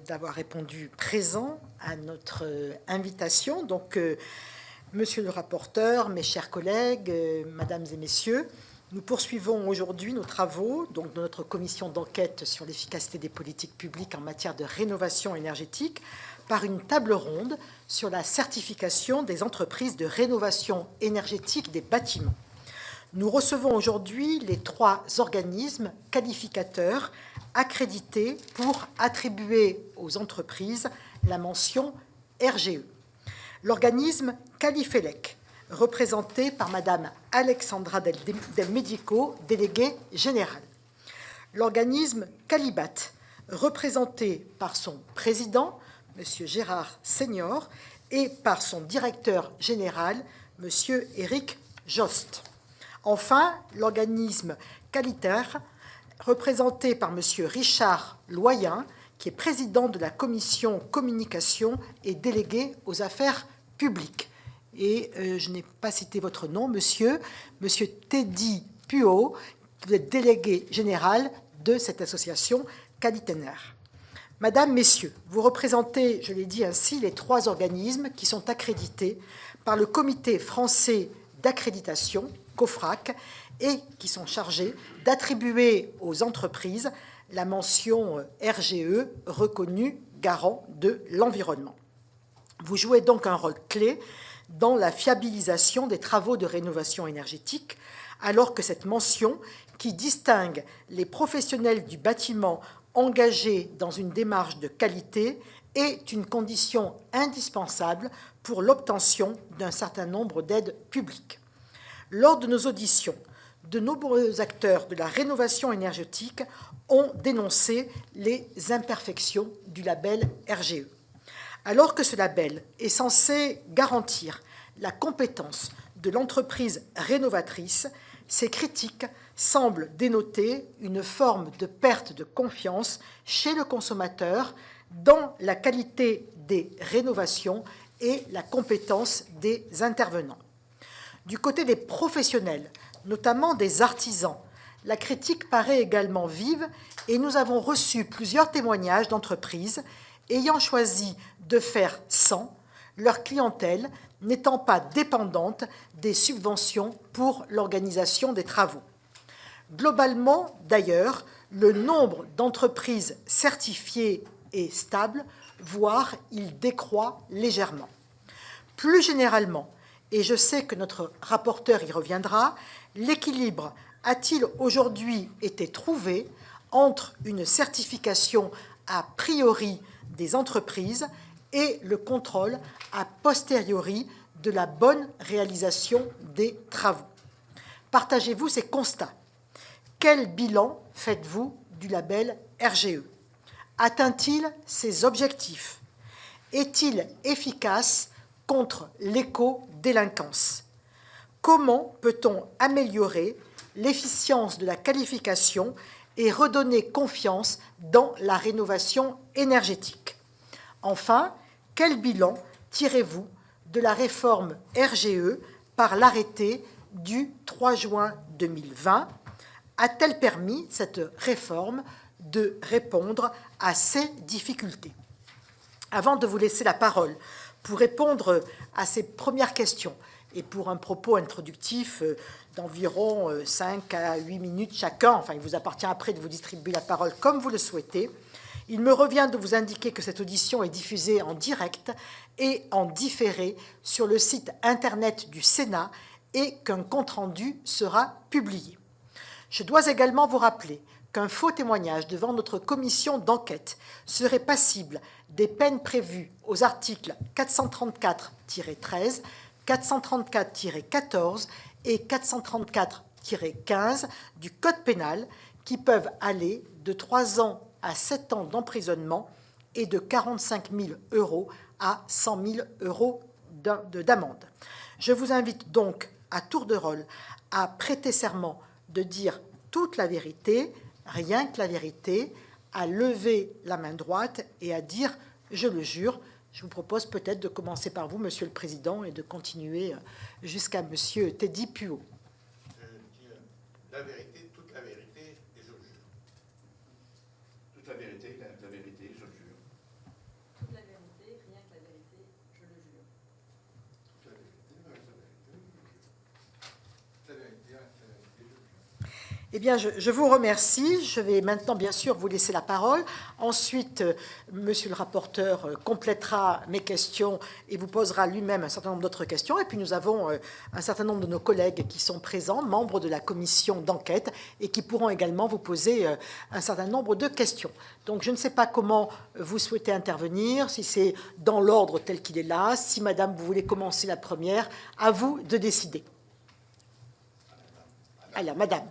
D'avoir répondu présent à notre invitation. Donc, monsieur le rapporteur, mes chers collègues, mesdames et messieurs, nous poursuivons aujourd'hui nos travaux de notre commission d'enquête sur l'efficacité des politiques publiques en matière de rénovation énergétique par une table ronde sur la certification des entreprises de rénovation énergétique des bâtiments. Nous recevons aujourd'hui les 3 organismes qualificateurs accrédités pour attribuer aux entreprises la mention RGE. L'organisme Qualifelec, représenté par Madame Alexandra Del Medico, déléguée générale. L'organisme Qualibat, représenté par son président, Monsieur Gérard Senior, et par son directeur général, Monsieur Éric Jost. Enfin, l'organisme Qualitaire, représenté par M. Richard Loyen, qui est président de la commission communication et délégué aux affaires publiques. Et je n'ai pas cité votre nom, monsieur Teddy Puot, vous êtes délégué général de cette association Qualitaire. Madame, Messieurs, vous représentez, je l'ai dit ainsi, les 3 organismes qui sont accrédités par le Comité français d'accréditation, COFRAC, et qui sont chargés d'attribuer aux entreprises la mention RGE reconnue garant de l'environnement. Vous jouez donc un rôle clé dans la fiabilisation des travaux de rénovation énergétique, alors que cette mention, qui distingue les professionnels du bâtiment engagés dans une démarche de qualité, est une condition indispensable pour l'obtention d'un certain nombre d'aides publiques. Lors de nos auditions, de nombreux acteurs de la rénovation énergétique ont dénoncé les imperfections du label RGE. Alors que ce label est censé garantir la compétence de l'entreprise rénovatrice, ces critiques semblent dénoter une forme de perte de confiance chez le consommateur dans la qualité des rénovations et la compétence des intervenants. Du côté des professionnels, notamment des artisans, la critique paraît également vive et nous avons reçu plusieurs témoignages d'entreprises ayant choisi de faire sans, leur clientèle n'étant pas dépendante des subventions pour l'organisation des travaux. Globalement, d'ailleurs, le nombre d'entreprises certifiées est stable, voire il décroît légèrement. Plus généralement, et je sais que notre rapporteur y reviendra, l'équilibre a-t-il aujourd'hui été trouvé entre une certification a priori des entreprises et le contrôle a posteriori de la bonne réalisation des travaux? Partagez-vous ces constats? Quel bilan faites-vous du label RGE? Atteint-il ses objectifs? Est-il efficace contre l'éco-délinquance? Comment peut-on améliorer l'efficience de la qualification et redonner confiance dans la rénovation énergétique? Enfin, quel bilan tirez-vous de la réforme RGE par l'arrêté du 3 juin 2020? A-t-elle permis, cette réforme, de répondre à ces difficultés? Avant de vous laisser la parole pour répondre à ces premières questions et pour un propos introductif d'environ 5 à 8 minutes chacun, enfin il vous appartient après de vous distribuer la parole comme vous le souhaitez, il me revient de vous indiquer que cette audition est diffusée en direct et en différé sur le site internet du Sénat et qu'un compte-rendu sera publié. Je dois également vous rappeler qu'un faux témoignage devant notre commission d'enquête serait passible des peines prévues aux articles 434-13, 434-14 et 434-15 du Code pénal, qui peuvent aller de 3 ans à 7 ans d'emprisonnement et de 45 000 € à 100 000 € d'amende. Je vous invite donc à tour de rôle à prêter serment de dire toute la vérité, rien que la vérité, à lever la main droite et à dire « je le jure ». Je vous propose peut-être de commencer par vous, Monsieur le Président, et de continuer jusqu'à Monsieur Teddy Puot. Je dis la vérité, toute la vérité, et je le jure. Toute la vérité, je Eh bien, je vous remercie. Je vais maintenant, bien sûr, vous laisser la parole. Ensuite, monsieur le rapporteur complétera mes questions et vous posera lui-même un certain nombre d'autres questions. Et puis, nous avons un certain nombre de nos collègues qui sont présents, membres de la commission d'enquête, et qui pourront également vous poser un certain nombre de questions. Donc, je ne sais pas comment vous souhaitez intervenir, si c'est dans l'ordre tel qu'il est là, si, madame, vous voulez commencer la première, à vous de décider. Alors, madame.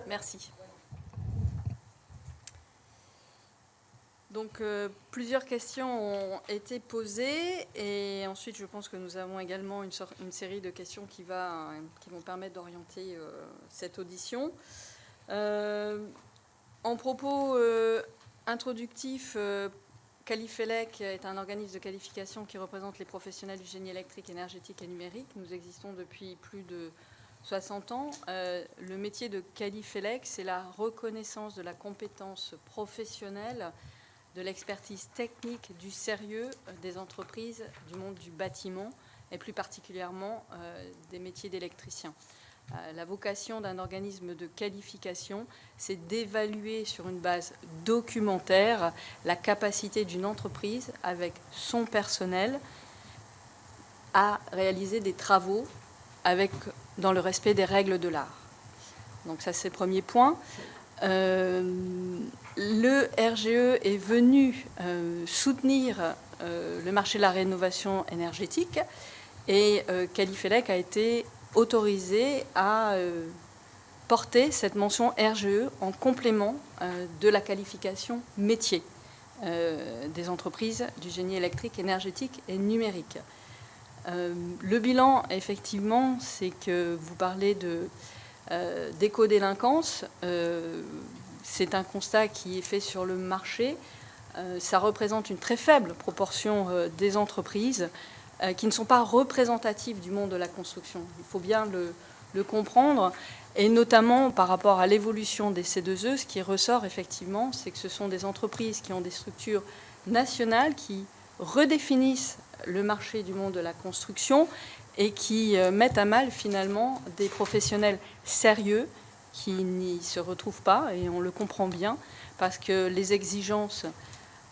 Merci. Donc, plusieurs questions ont été posées et ensuite, je pense que nous avons également une série de questions qui vont permettre d'orienter cette audition. En propos introductif, Qualifelec est un organisme de qualification qui représente les professionnels du génie électrique, énergétique et numérique. Nous existons depuis plus de 60 ans. Le métier de Qualifelec, c'est la reconnaissance de la compétence professionnelle, de l'expertise technique, du sérieux des entreprises du monde du bâtiment et plus particulièrement des métiers d'électricien. La vocation d'un organisme de qualification, c'est d'évaluer sur une base documentaire la capacité d'une entreprise avec son personnel à réaliser des travaux dans le respect des règles de l'art. Donc ça, c'est le premier point. Le RGE est venu soutenir le marché de la rénovation énergétique et Qualifelec a été autorisé à porter cette mention RGE en complément de la qualification métier des entreprises du génie électrique, énergétique et numérique. Le bilan, effectivement, c'est que vous parlez d'éco-délinquance. C'est un constat qui est fait sur le marché. Ça représente une très faible proportion des entreprises qui ne sont pas représentatives du monde de la construction. Il faut bien le comprendre. Et notamment par rapport à l'évolution des C2E, ce qui ressort effectivement, c'est que ce sont des entreprises qui ont des structures nationales qui redéfinissent le marché du monde de la construction et qui mettent à mal finalement des professionnels sérieux qui n'y se retrouvent pas, et on le comprend bien, parce que les exigences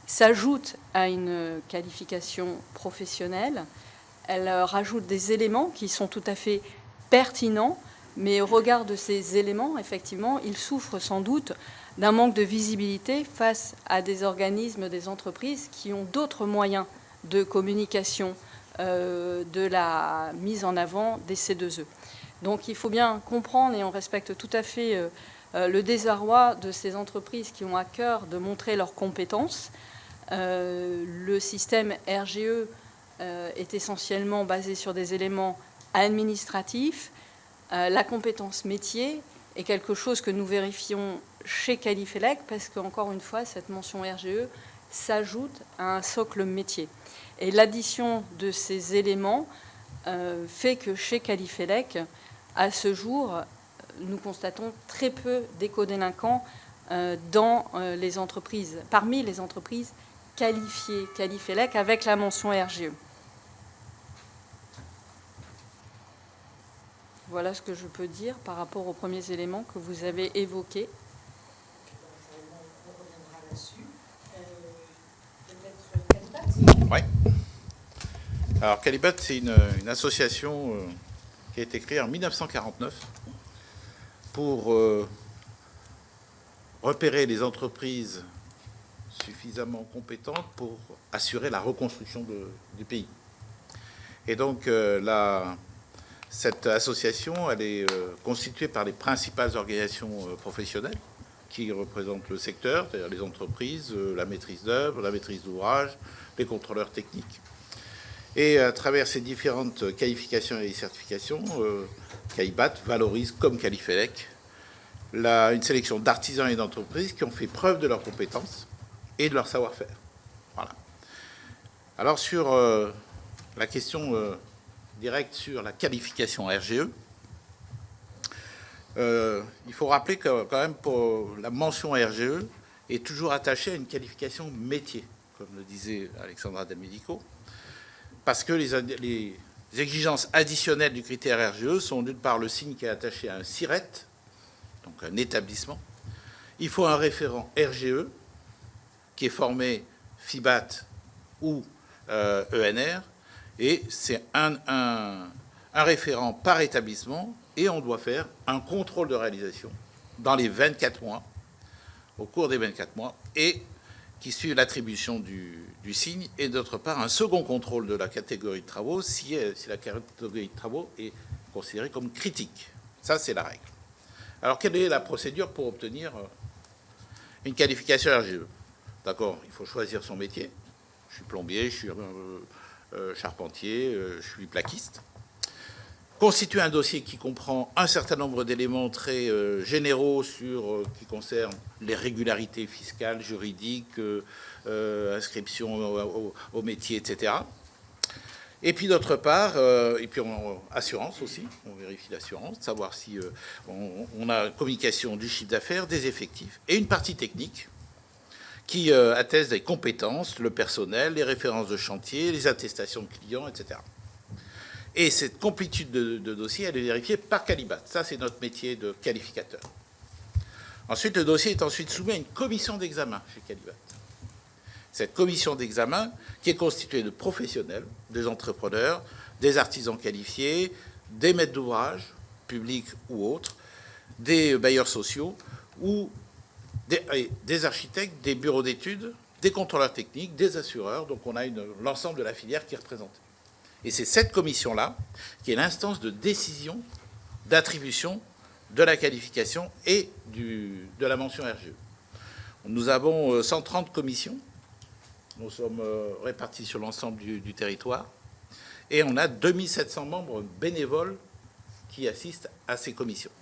s'ajoutent à une qualification professionnelle. Elles rajoutent des éléments qui sont tout à fait pertinents, mais au regard de ces éléments, effectivement, ils souffrent sans doute d'un manque de visibilité face à des organismes, des entreprises qui ont d'autres moyens de communication de la mise en avant des C2E. Donc il faut bien comprendre, et on respecte tout à fait le désarroi de ces entreprises qui ont à cœur de montrer leurs compétences. Le système RGE est essentiellement basé sur des éléments administratifs. La compétence métier est quelque chose que nous vérifions chez Qualifelec parce qu'encore une fois, cette mention RGE s'ajoute à un socle métier. Et l'addition de ces éléments fait que chez Qualifelec, à ce jour, nous constatons très peu d'éco-délinquants dans les entreprises, parmi les entreprises qualifiées Qualifelec avec la mention RGE. Voilà ce que je peux dire par rapport aux premiers éléments que vous avez évoqués. Oui. Alors, Qualibat, c'est une association qui a été créée en 1949 pour repérer les entreprises suffisamment compétentes pour assurer la reconstruction du pays. Et donc, cette association, elle est constituée par les principales organisations professionnelles qui représentent le secteur, c'est-à-dire les entreprises, la maîtrise d'œuvre, la maîtrise d'ouvrage, les contrôleurs techniques. Et à travers ces différentes qualifications et certifications, Qualibat valorise, comme Qualifelec, une sélection d'artisans et d'entreprises qui ont fait preuve de leurs compétences et de leur savoir-faire. Voilà. Alors sur la question directe sur la qualification RGE, il faut rappeler que quand même pour la mention RGE est toujours attachée à une qualification métier. comme le disait Alexandra Del Medico, parce que les exigences additionnelles du critère RGE sont d'une part le signe qui est attaché à un SIRET, donc un établissement. Il faut un référent RGE qui est formé FIBAT ou ENR, et c'est un référent par établissement, et on doit faire un contrôle de réalisation dans les 24 mois, au cours des 24 mois, et qui suit l'attribution du signe, et d'autre part un second contrôle de la catégorie de travaux si la catégorie de travaux est considérée comme critique. Ça, c'est la règle. Alors, quelle est la procédure pour obtenir une qualification RGE? D'accord, il faut choisir son métier. Je suis plombier, je suis charpentier, je suis plaquiste. Constituer un dossier qui comprend un certain nombre d'éléments très généraux qui concernent les régularités fiscales, juridiques, inscription au métier, etc. Et puis d'autre part, assurance aussi, on vérifie l'assurance, savoir si on a communication du chiffre d'affaires, des effectifs, et une partie technique qui atteste des compétences, le personnel, les références de chantier, les attestations de clients, etc. Et cette complétude de dossier, elle est vérifiée par Qualibat. Ça, c'est notre métier de qualificateur. Ensuite, le dossier est ensuite soumis à une commission d'examen chez Qualibat. Cette commission d'examen, qui est constituée de professionnels, des entrepreneurs, des artisans qualifiés, des maîtres d'ouvrage, publics ou autres, des bailleurs sociaux, ou des architectes, des bureaux d'études, des contrôleurs techniques, des assureurs. Donc on a l'ensemble de la filière qui est représentée. Et c'est cette commission-là qui est l'instance de décision, d'attribution de la qualification et de la mention RGE. Nous avons 130 commissions. Nous sommes répartis sur l'ensemble du territoire. Et on a 2700 membres bénévoles qui assistent à ces commissions.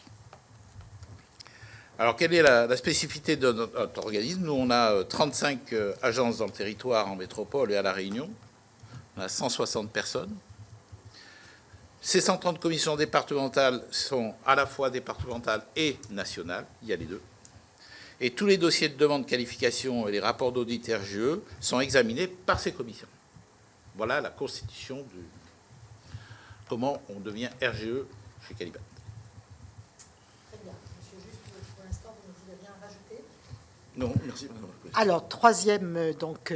Alors, quelle est la spécificité de notre organisme? Nous, on a 35 agences dans le territoire, en métropole et à La Réunion. On a 160 personnes. Ces 130 commissions départementales sont à la fois départementales et nationales. Il y a les deux. Et tous les dossiers de demande de qualification et les rapports d'audit RGE sont examinés par ces commissions. Voilà la constitution de comment on devient RGE chez Qualibat. Très bien. Monsieur, juste pour l'instant, vous ne voulez rien rajouter? Non, merci. Alors, troisième, donc...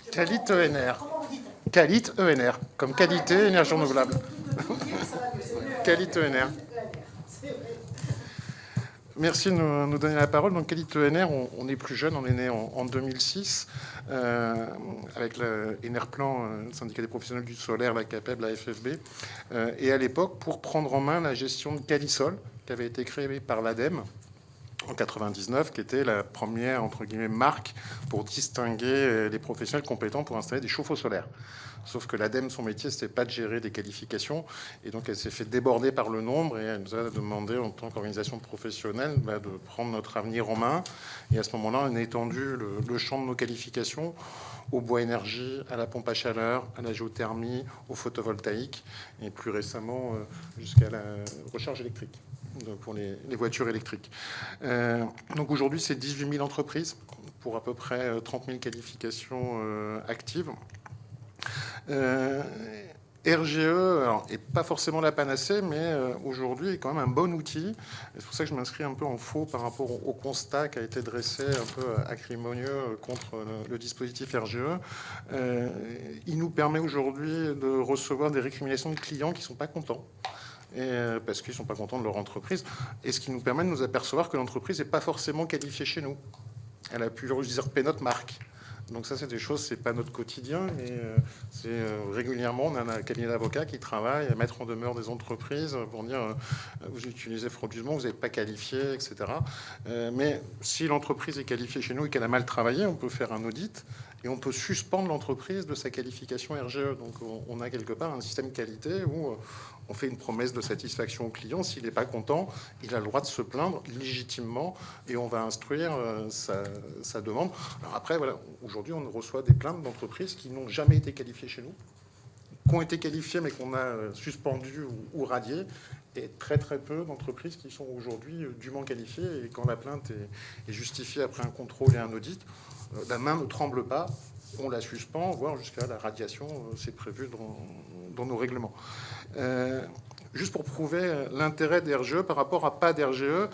Qualit ENR. Qualit ENR, comme qualité, énergie renouvelable. Qualit ENR. Merci de nous donner la parole. Donc, Qualit ENR, on est plus jeune, on est né en 2006, avec l'Enerplan, le syndicat des professionnels du solaire, la CAPEB, la FFB, et à l'époque, pour prendre en main la gestion de Qualisol, qui avait été créée par l'ADEME, en 99, qui était la première, entre guillemets, marque pour distinguer les professionnels compétents pour installer des chauffe-eau solaires. Sauf que l'ADEME, son métier, c'était pas de gérer des qualifications, et donc elle s'est fait déborder par le nombre, et elle nous a demandé, en tant qu'organisation professionnelle, de prendre notre avenir en main. Et à ce moment-là, on a étendu le champ de nos qualifications au bois énergie, à la pompe à chaleur, à la géothermie, au photovoltaïque, et plus récemment jusqu'à la recharge électrique, donc pour les voitures électriques. Donc aujourd'hui, c'est 18 000 entreprises pour à peu près 30 000 qualifications actives. RGE n'est pas forcément la panacée, mais aujourd'hui est quand même un bon outil. C'est pour ça que je m'inscris un peu en faux par rapport au constat qui a été dressé un peu acrimonieux contre le dispositif RGE. Il nous permet aujourd'hui de recevoir des récriminations de clients qui ne sont pas contents. Parce qu'ils ne sont pas contents de leur entreprise. Et ce qui nous permet de nous apercevoir que l'entreprise n'est pas forcément qualifiée chez nous. Elle a pu usurper notre marque. Donc ça, c'est des choses, c'est pas notre quotidien, mais c'est régulièrement, on a un cabinet d'avocats qui travaille à mettre en demeure des entreprises pour dire vous utilisez frauduleusement, vous n'êtes pas qualifié, etc. Mais si l'entreprise est qualifiée chez nous et qu'elle a mal travaillé, on peut faire un audit et on peut suspendre l'entreprise de sa qualification RGE. Donc on a quelque part un système qualité où on fait une promesse de satisfaction au client. S'il n'est pas content, il a le droit de se plaindre légitimement et on va instruire sa demande. Alors après, voilà, aujourd'hui, on reçoit des plaintes d'entreprises qui n'ont jamais été qualifiées chez nous, qui ont été qualifiées mais qu'on a suspendues ou radiées, et très très peu d'entreprises qui sont aujourd'hui dûment qualifiées. Et quand la plainte est justifiée après un contrôle et un audit, la main ne tremble pas, on la suspend, voire jusqu'à la radiation, c'est prévu dans nos règlements. Juste pour prouver l'intérêt des RGE par rapport à pas d'RGE,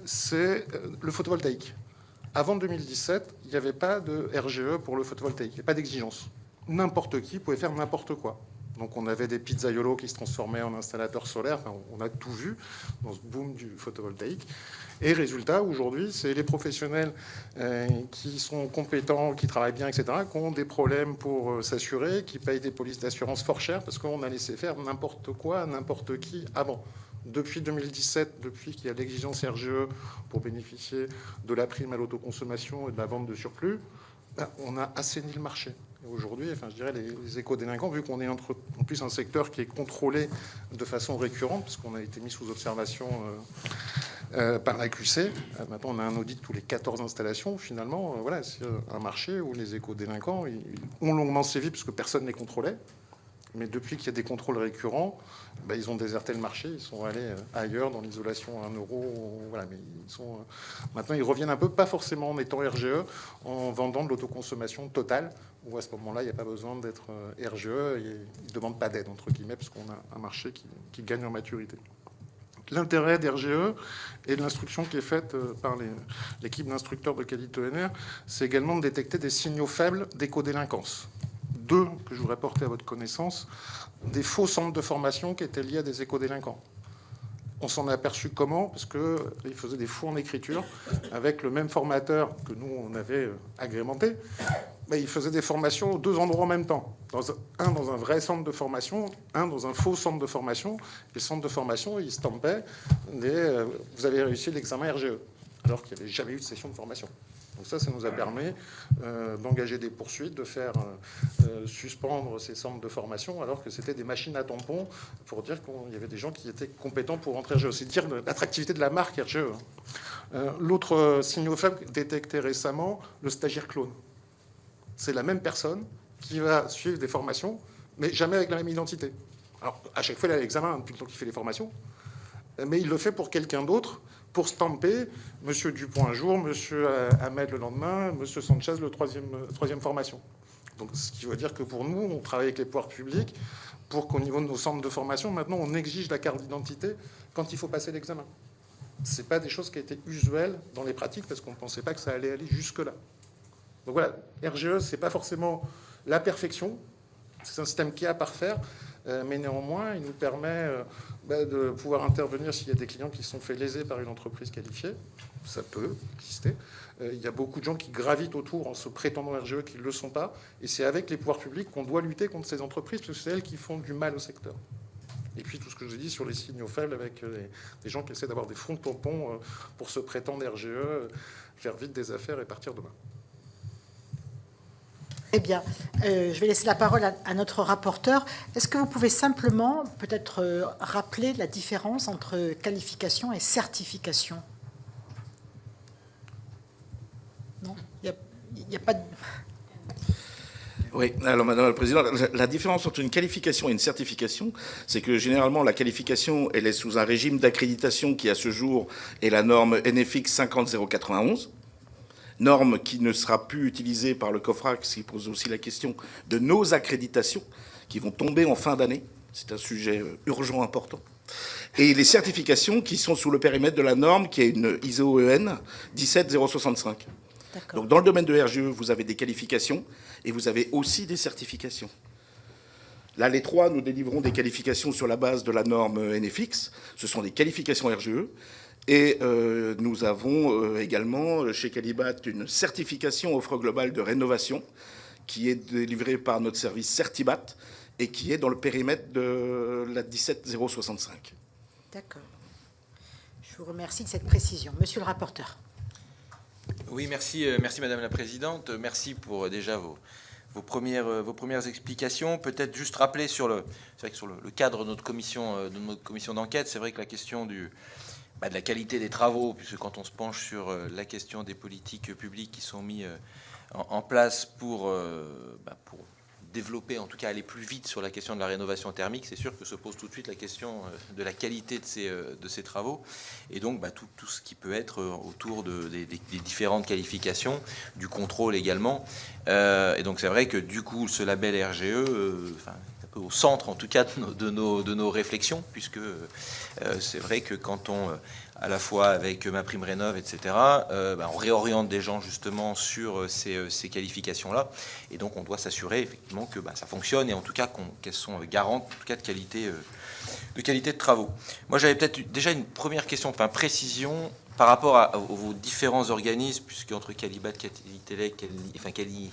c'est le photovoltaïque. Avant 2017, il n'y avait pas de RGE pour le photovoltaïque, il n'y avait pas d'exigence. N'importe qui pouvait faire n'importe quoi. Donc on avait des pizzaiolos qui se transformaient en installateurs solaires. Enfin, on a tout vu dans ce boom du photovoltaïque. Et résultat, aujourd'hui, c'est les professionnels qui sont compétents, qui travaillent bien, etc., qui ont des problèmes pour s'assurer, qui payent des polices d'assurance fort chères parce qu'on a laissé faire n'importe quoi, n'importe qui avant. Depuis 2017, depuis qu'il y a l'exigence RGE pour bénéficier de la prime à l'autoconsommation et de la vente de surplus, on a assaini le marché. Aujourd'hui, enfin, je dirais les éco-délinquants, vu qu'on est en plus un secteur qui est contrôlé de façon récurrente, puisqu'on a été mis sous observation par l'AQC, maintenant on a un audit tous les 14 installations, finalement, voilà, c'est un marché où les éco-délinquants ont longuement sévi, puisque personne ne les contrôlait. Mais depuis qu'il y a des contrôles récurrents, ils ont déserté le marché, ils sont allés ailleurs dans l'isolation à 1 euro. Voilà, mais maintenant ils reviennent un peu, pas forcément en étant RGE, en vendant de l'autoconsommation totale, où à ce moment-là, il n'y a pas besoin d'être RGE, et ils ne demandent pas d'aide, entre guillemets, parce qu'on a un marché qui gagne en maturité. L'intérêt d'RGE et de l'instruction qui est faite par l'équipe d'instructeurs de qualité ENR, c'est également de détecter des signaux faibles d'éco-délinquance. 2 que je voudrais porter à votre connaissance, des faux centres de formation qui étaient liés à des éco-délinquants. On s'en est aperçu comment? Parce qu'ils faisaient des faux en écriture avec le même formateur que nous, on avait agrémenté. Ils faisaient des formations aux 2 endroits en même temps. Un dans un vrai centre de formation, un dans un faux centre de formation. Et le centre de formation, il stampait vous avez réussi l'examen RGE, alors qu'il n'y avait jamais eu de session de formation. Donc ça nous a permis d'engager des poursuites, de faire suspendre ces centres de formation, alors que c'était des machines à tampons pour dire qu'il y avait des gens qui étaient compétents pour rentrer RGE. C'est dire l'attractivité de la marque RGE. L'autre signal faible détecté récemment, le stagiaire clone. C'est la même personne qui va suivre des formations, mais jamais avec la même identité. Alors, à chaque fois, il a l'examen depuis le temps qu'il fait les formations, mais il le fait pour quelqu'un d'autre, pour stamper Monsieur Dupont un jour, Monsieur Ahmed le lendemain, Monsieur Sanchez le troisième formation. Donc, ce qui veut dire que pour nous, on travaille avec les pouvoirs publics pour qu'au niveau de nos centres de formation, maintenant, on exige la carte d'identité quand il faut passer l'examen. Ce n'est pas des choses qui étaient usuelles dans les pratiques parce qu'on ne pensait pas que ça allait aller jusque-là. Donc voilà, RGE, ce n'est pas forcément la perfection, c'est un système qui est à parfaire, mais néanmoins, il nous permet de pouvoir intervenir s'il y a des clients qui se sont fait léser par une entreprise qualifiée. Ça peut exister. Il y a beaucoup de gens qui gravitent autour en se prétendant RGE qui ne le sont pas. Et c'est avec les pouvoirs publics qu'on doit lutter contre ces entreprises, parce que c'est elles qui font du mal au secteur. Et puis tout ce que je dis sur les signaux faibles avec des gens qui essaient d'avoir des fonds de tampons pour se prétendre RGE, faire vite des affaires et partir demain. Eh bien, je vais laisser la parole à notre rapporteur. Est-ce que vous pouvez simplement peut-être rappeler la différence entre qualification et certification? Non, il n'y a pas de... Oui, alors Madame la Présidente, la différence entre une qualification et une certification, c'est que généralement la qualification, elle est sous un régime d'accréditation qui à ce jour est la norme NFX 50091. Norme qui ne sera plus utilisée par le COFRAC, ce qui pose aussi la question de nos accréditations qui vont tomber en fin d'année. C'est un sujet urgent, important. Et les certifications qui sont sous le périmètre de la norme qui est une ISO-EN 17065. Donc dans le domaine de RGE, vous avez des qualifications et vous avez aussi des certifications. Là, les 3, nous délivrons des qualifications sur la base de la norme NFX. Ce sont des qualifications RGE. Et nous avons également chez Calibat une certification offre globale de rénovation qui est délivrée par notre service Certibat et qui est dans le périmètre de la 17065. D'accord. Je vous remercie de cette précision. Monsieur le rapporteur. Oui, merci Madame la Présidente. Merci pour déjà vos premières explications. Peut-être juste rappeler c'est vrai que sur le cadre de notre commission d'enquête, c'est vrai que la question de la qualité des travaux, puisque quand on se penche sur la question des politiques publiques qui sont mises en place pour développer, en tout cas aller plus vite sur la question de la rénovation thermique, c'est sûr que se pose tout de suite la question de la qualité de ces travaux, et donc tout ce qui peut être autour des différentes qualifications, du contrôle également. Et donc c'est vrai que du coup ce label RGE, au centre en tout cas de nos réflexions, puisque c'est vrai que quand on, à la fois avec MaPrimeRénov', etc., on réoriente des gens justement sur ces qualifications-là, et donc on doit s'assurer effectivement que ça fonctionne, et en tout cas qu'elles sont garantes en tout cas de qualité de travaux. Moi j'avais peut-être déjà une première question, précision, par rapport à vos différents organismes, puisque entre Calibat, Qualitelec, Qualitelec et Quali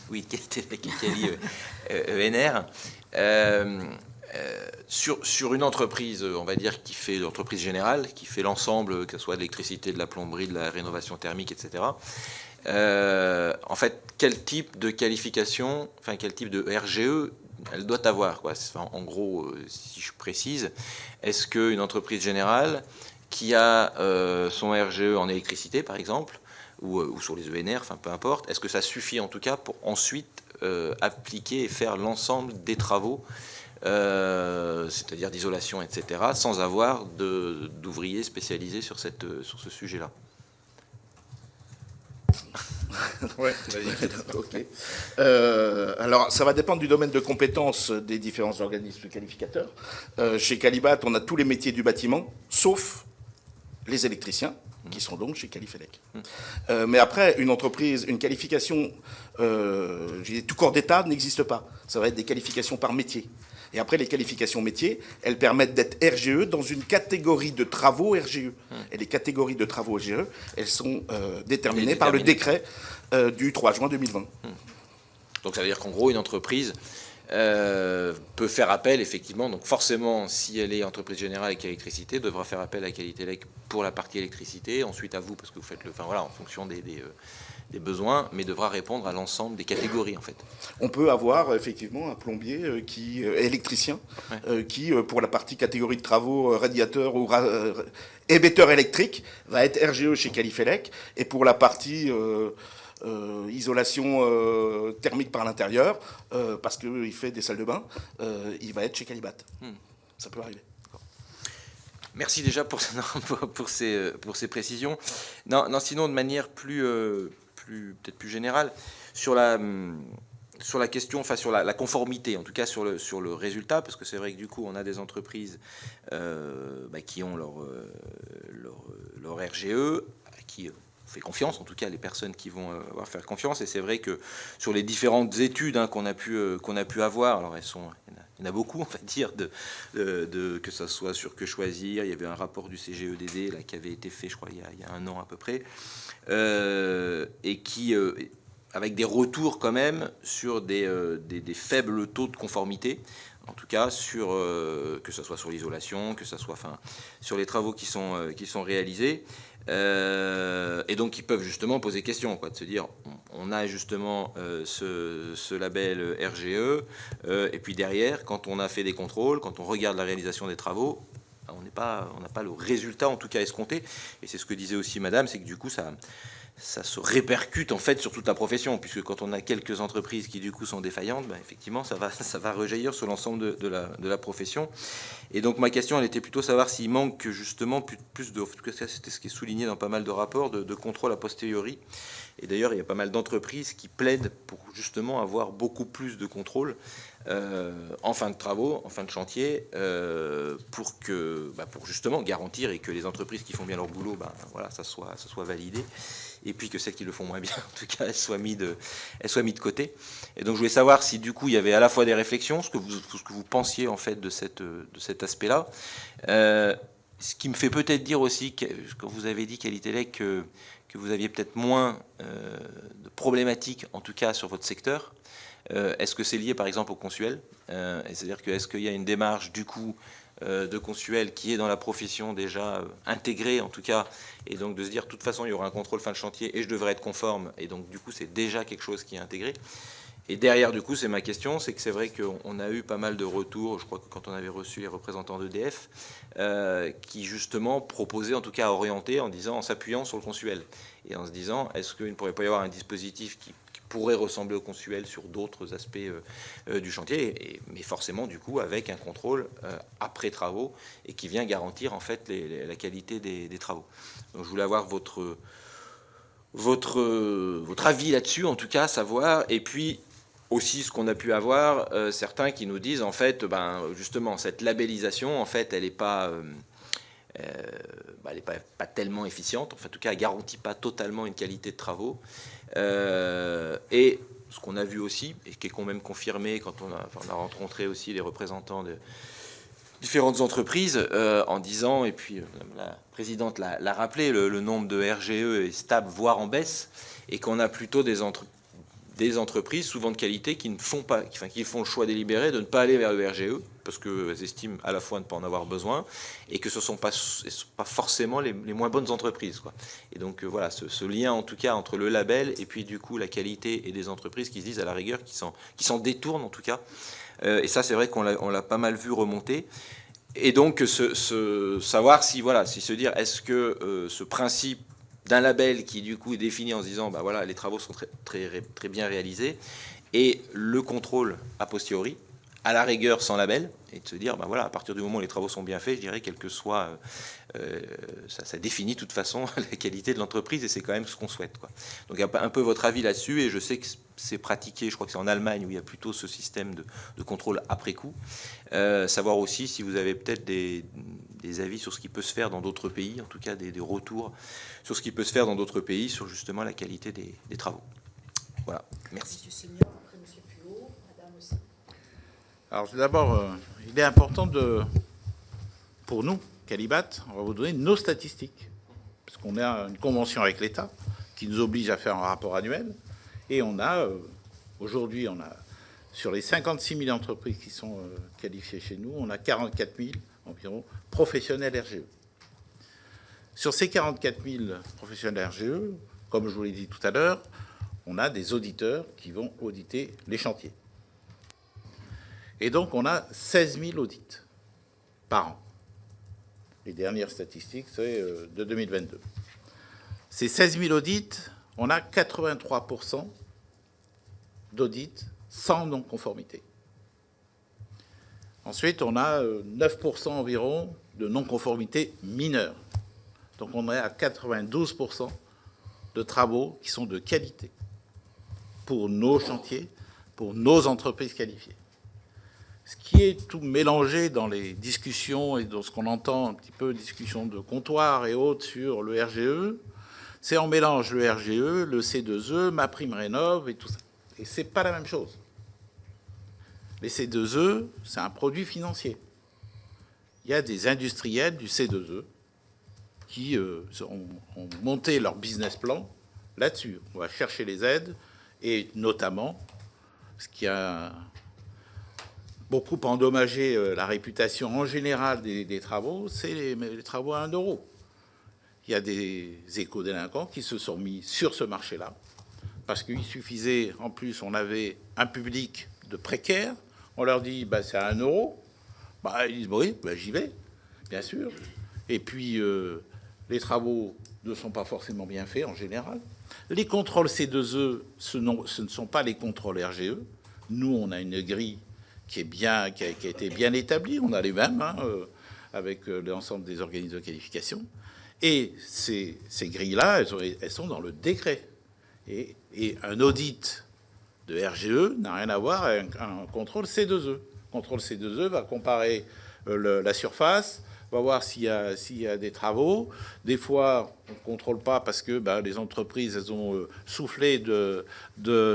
ENR, sur une entreprise, on va dire, qui fait l'entreprise générale, qui fait l'ensemble, que ce soit de l'électricité, de la plomberie, de la rénovation thermique, etc. En fait, quel type de qualification, quel type de RGE elle doit avoir, quoi. En gros, si je précise, est-ce qu'une entreprise générale qui a son RGE en électricité, par exemple, ou sur les ENR, peu importe, est-ce que ça suffit en tout cas pour ensuite appliquer et faire l'ensemble des travaux, c'est-à-dire d'isolation, etc., sans avoir d'ouvriers spécialisés sur ce sujet-là? Ouais, ok. Alors, ça va dépendre du domaine de compétences des différents organismes qualificateurs. Chez Calibat, on a tous les métiers du bâtiment, sauf les électriciens, qui sont donc chez Qualifelec. Mais après, une entreprise, une qualification, tout corps d'État n'existe pas. Ça va être des qualifications par métier. Et après, les qualifications métiers, elles permettent d'être RGE dans une catégorie de travaux RGE. Et les catégories de travaux RGE, elles sont déterminées par le décret du 3 juin 2020. Donc ça veut dire qu'en gros, une entreprise peut faire appel, effectivement, donc forcément, si elle est entreprise générale avec électricité, devra faire appel à Qualitelec pour la partie électricité, ensuite à vous, parce que vous faites en fonction des besoins, mais devra répondre à l'ensemble des catégories, en fait. On peut avoir effectivement un plombier électricien, qui, pour la partie catégorie de travaux, radiateur ou émetteur électrique, va être RGE chez Qualifelec, et pour la partie isolation thermique par l'intérieur, parce qu'il fait des salles de bain, il va être chez Calibat. Ça peut arriver. Merci déjà pour ces précisions. Non, sinon, de manière peut-être plus générale, sur la question, sur la conformité, en tout cas sur le résultat, parce que c'est vrai que du coup, on a des entreprises qui ont leur RGE, qui fait confiance, en tout cas les personnes qui vont faire confiance, et c'est vrai que sur les différentes études qu'on a pu avoir, alors il y en a beaucoup, on va dire, que ça soit sur Que Choisir. Il y avait un rapport du CGEDD là, qui avait été fait, je crois, il y a 1 an à peu près, et qui, avec des retours quand même sur des faibles taux de conformité, en tout cas que ce soit sur l'isolation, que ce soit sur les travaux qui sont réalisés. Et donc ils peuvent justement poser question, de se dire on a justement ce label RGE, et puis derrière, quand on a fait des contrôles, quand on regarde la réalisation des travaux, on n'a pas le résultat en tout cas escompté. Et c'est ce que disait aussi madame, c'est que du coup ça se répercute en fait sur toute la profession, puisque quand on a quelques entreprises qui du coup sont défaillantes, effectivement ça va rejaillir sur l'ensemble de la profession. Et donc ma question, elle était plutôt savoir s'il manque justement plus de, c'était ce qui est souligné dans pas mal de rapports, de contrôle a posteriori. Et d'ailleurs, il y a pas mal d'entreprises qui plaident pour justement avoir beaucoup plus de contrôle en fin de travaux, en fin de chantier, pour justement garantir et que les entreprises qui font bien leur boulot, ça soit validé. Et puis que celles qui le font moins bien, en tout cas, elles soient mises de côté. Et donc, je voulais savoir si, du coup, il y avait à la fois des réflexions, ce que vous pensiez, en fait, de cet aspect-là. Ce qui me fait peut-être dire aussi, quand vous avez dit, Qualitelec, que vous aviez peut-être moins de problématiques, en tout cas, sur votre secteur. Est-ce que c'est lié, par exemple, au consuel? C'est-à-dire que est-ce qu'il y a une démarche, du coup, de consuel qui est dans la profession déjà intégrée en tout cas, et donc de se dire de toute façon il y aura un contrôle fin de chantier et je devrais être conforme, et donc du coup c'est déjà quelque chose qui est intégré. Et derrière du coup c'est ma question, c'est que c'est vrai qu'on a eu pas mal de retours, je crois que quand on avait reçu les représentants d'EDF, qui justement proposaient en tout cas à orienter en s'appuyant sur le consuel et en se disant est-ce qu'il ne pourrait pas y avoir un dispositif qui pourrait ressembler au consensuel sur d'autres aspects du chantier, mais forcément du coup avec un contrôle après travaux et qui vient garantir en fait la qualité des travaux. Donc je voulais avoir votre avis là-dessus, en tout cas, savoir, et puis aussi ce qu'on a pu avoir, certains qui nous disent en fait, justement cette labellisation en fait elle n'est pas elle n'est pas tellement efficiente, en tout cas elle ne garantit pas totalement une qualité de travaux. Et ce qu'on a vu aussi, et qui est quand même confirmé quand on a rencontré aussi les représentants de différentes entreprises, en disant, et puis la présidente l'a rappelé, le nombre de RGE est stable, voire en baisse, et qu'on a plutôt des entreprises, souvent de qualité, qui font le choix délibéré de ne pas aller vers le RGE, parce qu'elles estiment à la fois ne pas en avoir besoin, et que ce ne sont pas forcément les moins bonnes entreprises, quoi. Et donc voilà, ce lien en tout cas entre le label et puis du coup la qualité et des entreprises qui se disent à la rigueur, qui s'en détournent en tout cas. Et ça c'est vrai qu'on l'a pas mal vu remonter. Et donc savoir si se dire est-ce que ce principe d'un label qui du coup est défini en se disant voilà, les travaux sont très bien réalisés, et le contrôle a posteriori, à la rigueur sans label, et de se dire voilà, à partir du moment où les travaux sont bien faits, je dirais quel que soit ça définit de toute façon la qualité de l'entreprise, et c'est quand même ce qu'on souhaite, quoi. Donc un peu votre avis là-dessus, et je sais que c'est pratiqué, je crois que c'est en Allemagne où il y a plutôt ce système de contrôle après coup. Savoir aussi si vous avez peut-être des avis sur ce qui peut se faire dans d'autres pays, en tout cas des retours sur ce qui peut se faire dans d'autres pays, sur justement la qualité des travaux. Voilà, merci. Monsieur Seigneur, après Monsieur Puot, Madame aussi. Alors d'abord, il est important pour nous, Calibat, on va vous donner nos statistiques, parce qu'on a une convention avec l'État qui nous oblige à faire un rapport annuel, et aujourd'hui, sur les 56 000 entreprises qui sont qualifiées chez nous, on a 44 000 environ professionnels RGE. Sur ces 44 000 professionnels RGE, comme je vous l'ai dit tout à l'heure, on a des auditeurs qui vont auditer les chantiers. Et donc, on a 16 000 audits par an. Les dernières statistiques, c'est de 2022. Ces 16 000 audits, on a 83% d'audits sans non-conformité. Ensuite, on a 9% environ de non-conformité mineure. Donc, on est à 92% de travaux qui sont de qualité pour nos chantiers, pour nos entreprises qualifiées. Ce qui est tout mélangé dans les discussions et dans ce qu'on entend un petit peu, discussions de comptoir et autres sur le RGE, c'est on mélange le RGE, le C2E, MaPrimeRénov' et tout ça. Et c'est pas la même chose. Les C2E, c'est un produit financier. Il y a des industriels du C2E qui ont monté leur business plan là-dessus. On va chercher les aides, et notamment, ce qui a beaucoup endommagé la réputation en général des travaux, c'est les travaux à 1 euro. Il y a des éco-délinquants qui se sont mis sur ce marché-là, parce qu'il suffisait, en plus, on avait un public de précaires, on leur dit c'est à 1 euro, ils disent oui, j'y vais, bien sûr. Et puis, les travaux ne sont pas forcément bien faits en général. Les contrôles C2E, ce ne sont pas les contrôles RGE. Nous, on a une grille qui a été bien établie, on a les mêmes avec l'ensemble des organismes de qualification. Et ces grilles-là, elles sont dans le décret. Et un audit de RGE n'a rien à voir avec un contrôle C2E. Le contrôle C2E va comparer la surface, va voir s'il y a des travaux. Des fois, on ne contrôle pas parce que les entreprises, elles ont soufflé de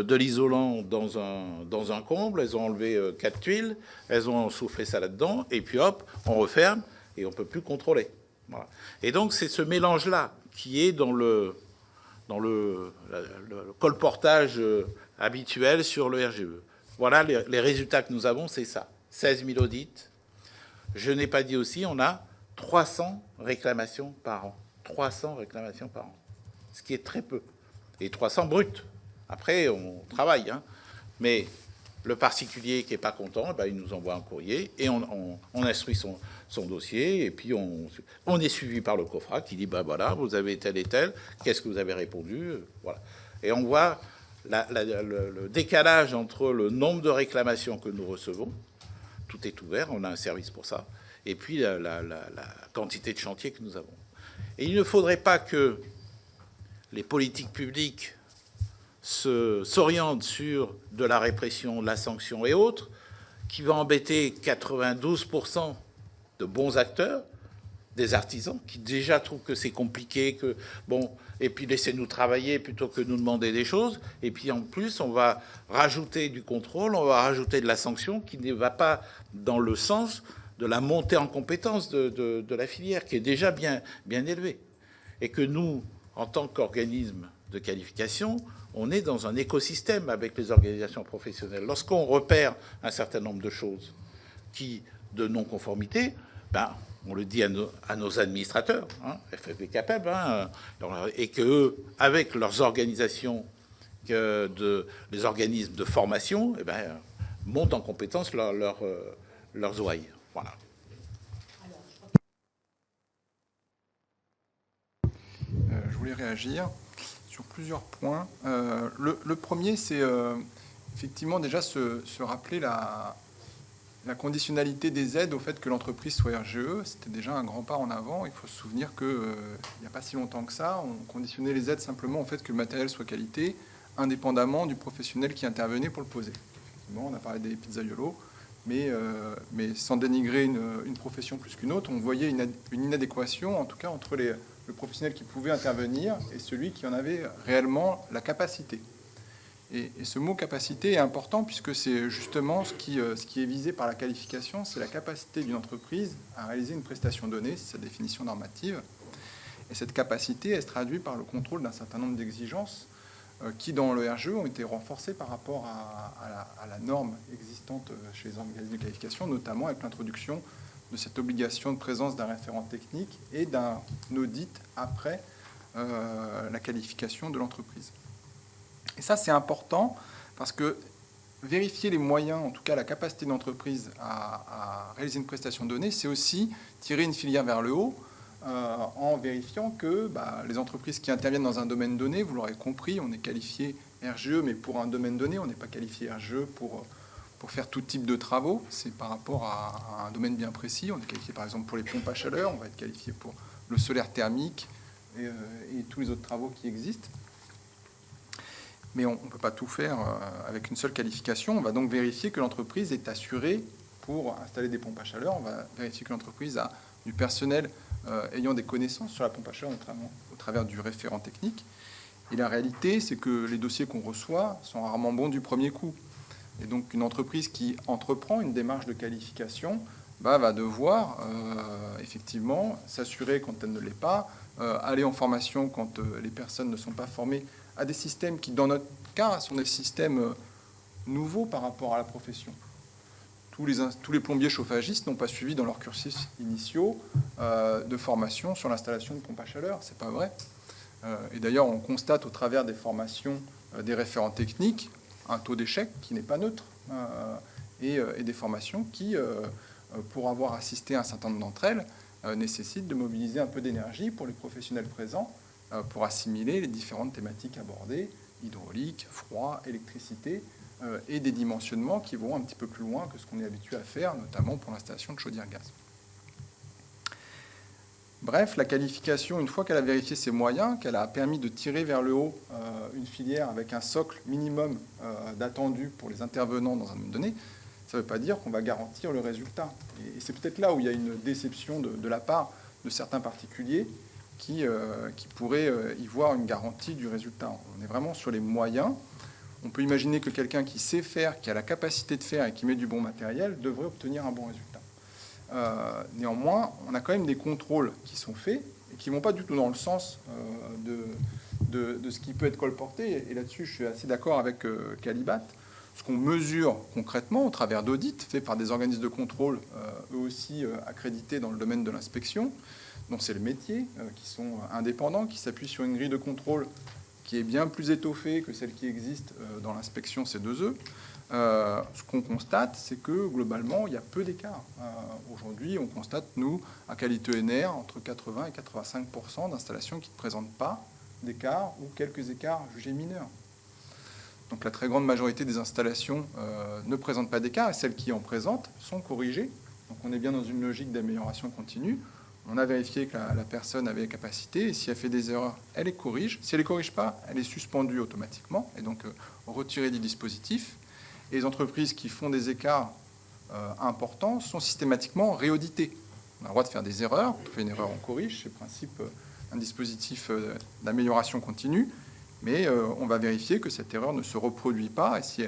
l'isolant dans un comble, elles ont enlevé 4 tuiles, elles ont soufflé ça là-dedans, et puis hop, on referme, et on ne peut plus contrôler. Voilà. Et donc, c'est ce mélange-là qui est dans le colportage habituel sur le RGE. Voilà, les résultats que nous avons, c'est ça. 16 000 audits. Je n'ai pas dit aussi, on a 300 réclamations par an. 300 réclamations par an. Ce qui est très peu. Et 300 brutes. Après, on travaille. Mais le particulier qui n'est pas content, il nous envoie un courrier et on instruit son dossier. Et puis, on est suivi par le COFRA qui dit, voilà, vous avez tel et tel. Qu'est-ce que vous avez répondu? Voilà. Et on voit le décalage entre le nombre de réclamations que nous recevons, tout est ouvert, on a un service pour ça, et puis la quantité de chantiers que nous avons. Et il ne faudrait pas que les politiques publiques s'orientent sur de la répression, de la sanction et autres, qui va embêter 92% de bons acteurs, des artisans, qui déjà trouvent que c'est compliqué, que bon, et puis laissez-nous travailler plutôt que nous demander des choses. Et puis en plus, on va rajouter du contrôle, on va rajouter de la sanction qui ne va pas dans le sens de la montée en compétence de la filière, qui est déjà bien élevée. Et que nous, en tant qu'organisme de qualification, on est dans un écosystème avec les organisations professionnelles. Lorsqu'on repère un certain nombre de choses de non-conformité, ben, on le dit à nos administrateurs, FFV-Capeb, et qu'eux, avec leurs organisations, les organismes de formation, eh ben, montent en compétence leurs ouailles. Voilà. Je voulais réagir sur plusieurs points. Le premier, c'est effectivement déjà se rappeler la conditionnalité des aides au fait que l'entreprise soit RGE. C'était déjà un grand pas en avant. Il faut se souvenir qu'il n'y a pas si longtemps que ça, on conditionnait les aides simplement au fait que le matériel soit qualité, indépendamment du professionnel qui intervenait pour le poser. Effectivement, on a parlé des pizzaiolos, mais sans dénigrer une profession plus qu'une autre, on voyait une inadéquation, en tout cas, entre le professionnel qui pouvait intervenir et celui qui en avait réellement la capacité. Et ce mot capacité est important puisque c'est justement ce qui est visé par la qualification, c'est la capacité d'une entreprise à réaliser une prestation donnée, c'est sa définition normative. Et cette capacité, elle se traduit par le contrôle d'un certain nombre d'exigences qui, dans le RGE, ont été renforcées par rapport à la norme existante chez les organismes de qualification, notamment avec l'introduction de cette obligation de présence d'un référent technique et d'un audit après la qualification de l'entreprise. Et ça, c'est important parce que vérifier les moyens, en tout cas la capacité de l'entreprise à réaliser une prestation donnée, c'est aussi tirer une filière vers le haut en vérifiant que les entreprises qui interviennent dans un domaine donné, vous l'aurez compris, on est qualifié RGE, mais pour un domaine donné, on n'est pas qualifié RGE pour faire tout type de travaux. C'est par rapport à un domaine bien précis. On est qualifié par exemple pour les pompes à chaleur, on va être qualifié pour le solaire thermique et tous les autres travaux qui existent. Mais on ne peut pas tout faire avec une seule qualification. On va donc vérifier que l'entreprise est assurée pour installer des pompes à chaleur. On va vérifier que l'entreprise a du personnel ayant des connaissances sur la pompe à chaleur, notamment au travers du référent technique. Et la réalité, c'est que les dossiers qu'on reçoit sont rarement bons du premier coup. Et donc une entreprise qui entreprend une démarche de qualification va devoir effectivement s'assurer quand elle ne l'est pas, aller en formation quand les personnes ne sont pas formées à des systèmes qui, dans notre cas, sont des systèmes nouveaux par rapport à la profession. Tous les plombiers chauffagistes n'ont pas suivi dans leurs cursus initiaux de formation sur l'installation de pompes à chaleur. C'est pas vrai. Et d'ailleurs, on constate au travers des formations des référents techniques un taux d'échec qui n'est pas neutre et des formations qui, pour avoir assisté à un certain nombre d'entre elles, nécessitent de mobiliser un peu d'énergie pour les professionnels présents pour assimiler les différentes thématiques abordées, hydraulique, froid, électricité, et des dimensionnements qui vont un petit peu plus loin que ce qu'on est habitué à faire, notamment pour l'installation de chaudière gaz. Bref, la qualification, une fois qu'elle a vérifié ses moyens, qu'elle a permis de tirer vers le haut une filière avec un socle minimum d'attendu pour les intervenants dans un domaine donné, ça ne veut pas dire qu'on va garantir le résultat. Et c'est peut-être là où il y a une déception de la part de certains particuliers qui pourraient y voir une garantie du résultat. On est vraiment sur les moyens. On peut imaginer que quelqu'un qui sait faire, qui a la capacité de faire et qui met du bon matériel devrait obtenir un bon résultat. Néanmoins, on a quand même des contrôles qui sont faits et qui ne vont pas du tout dans le sens de ce qui peut être colporté. Et là-dessus, je suis assez d'accord avec Calibat. Ce qu'on mesure concrètement au travers d'audits faits par des organismes de contrôle, eux aussi accrédités dans le domaine de l'inspection, dont c'est le métier, qui sont indépendants, qui s'appuient sur une grille de contrôle qui est bien plus étoffée que celle qui existe dans l'inspection C2E. Ce qu'on constate, c'est que globalement, il y a peu d'écart. Aujourd'hui, on constate, nous, à qualité ENR, entre 80 et 85% d'installations qui ne présentent pas d'écart ou quelques écarts jugés mineurs. Donc la très grande majorité des installations ne présentent pas d'écart, et celles qui en présentent sont corrigées. Donc on est bien dans une logique d'amélioration continue. On a vérifié que la personne avait la capacité, et si elle fait des erreurs, elle les corrige. Si elle ne les corrige pas, elle est suspendue automatiquement, et donc retirée du dispositif. Et les entreprises qui font des écarts importants sont systématiquement réauditées. On a le droit de faire des erreurs. Quand on fait une erreur, on corrige. C'est le principe d'un dispositif d'amélioration continue. Mais on va vérifier que cette erreur ne se reproduit pas. Et si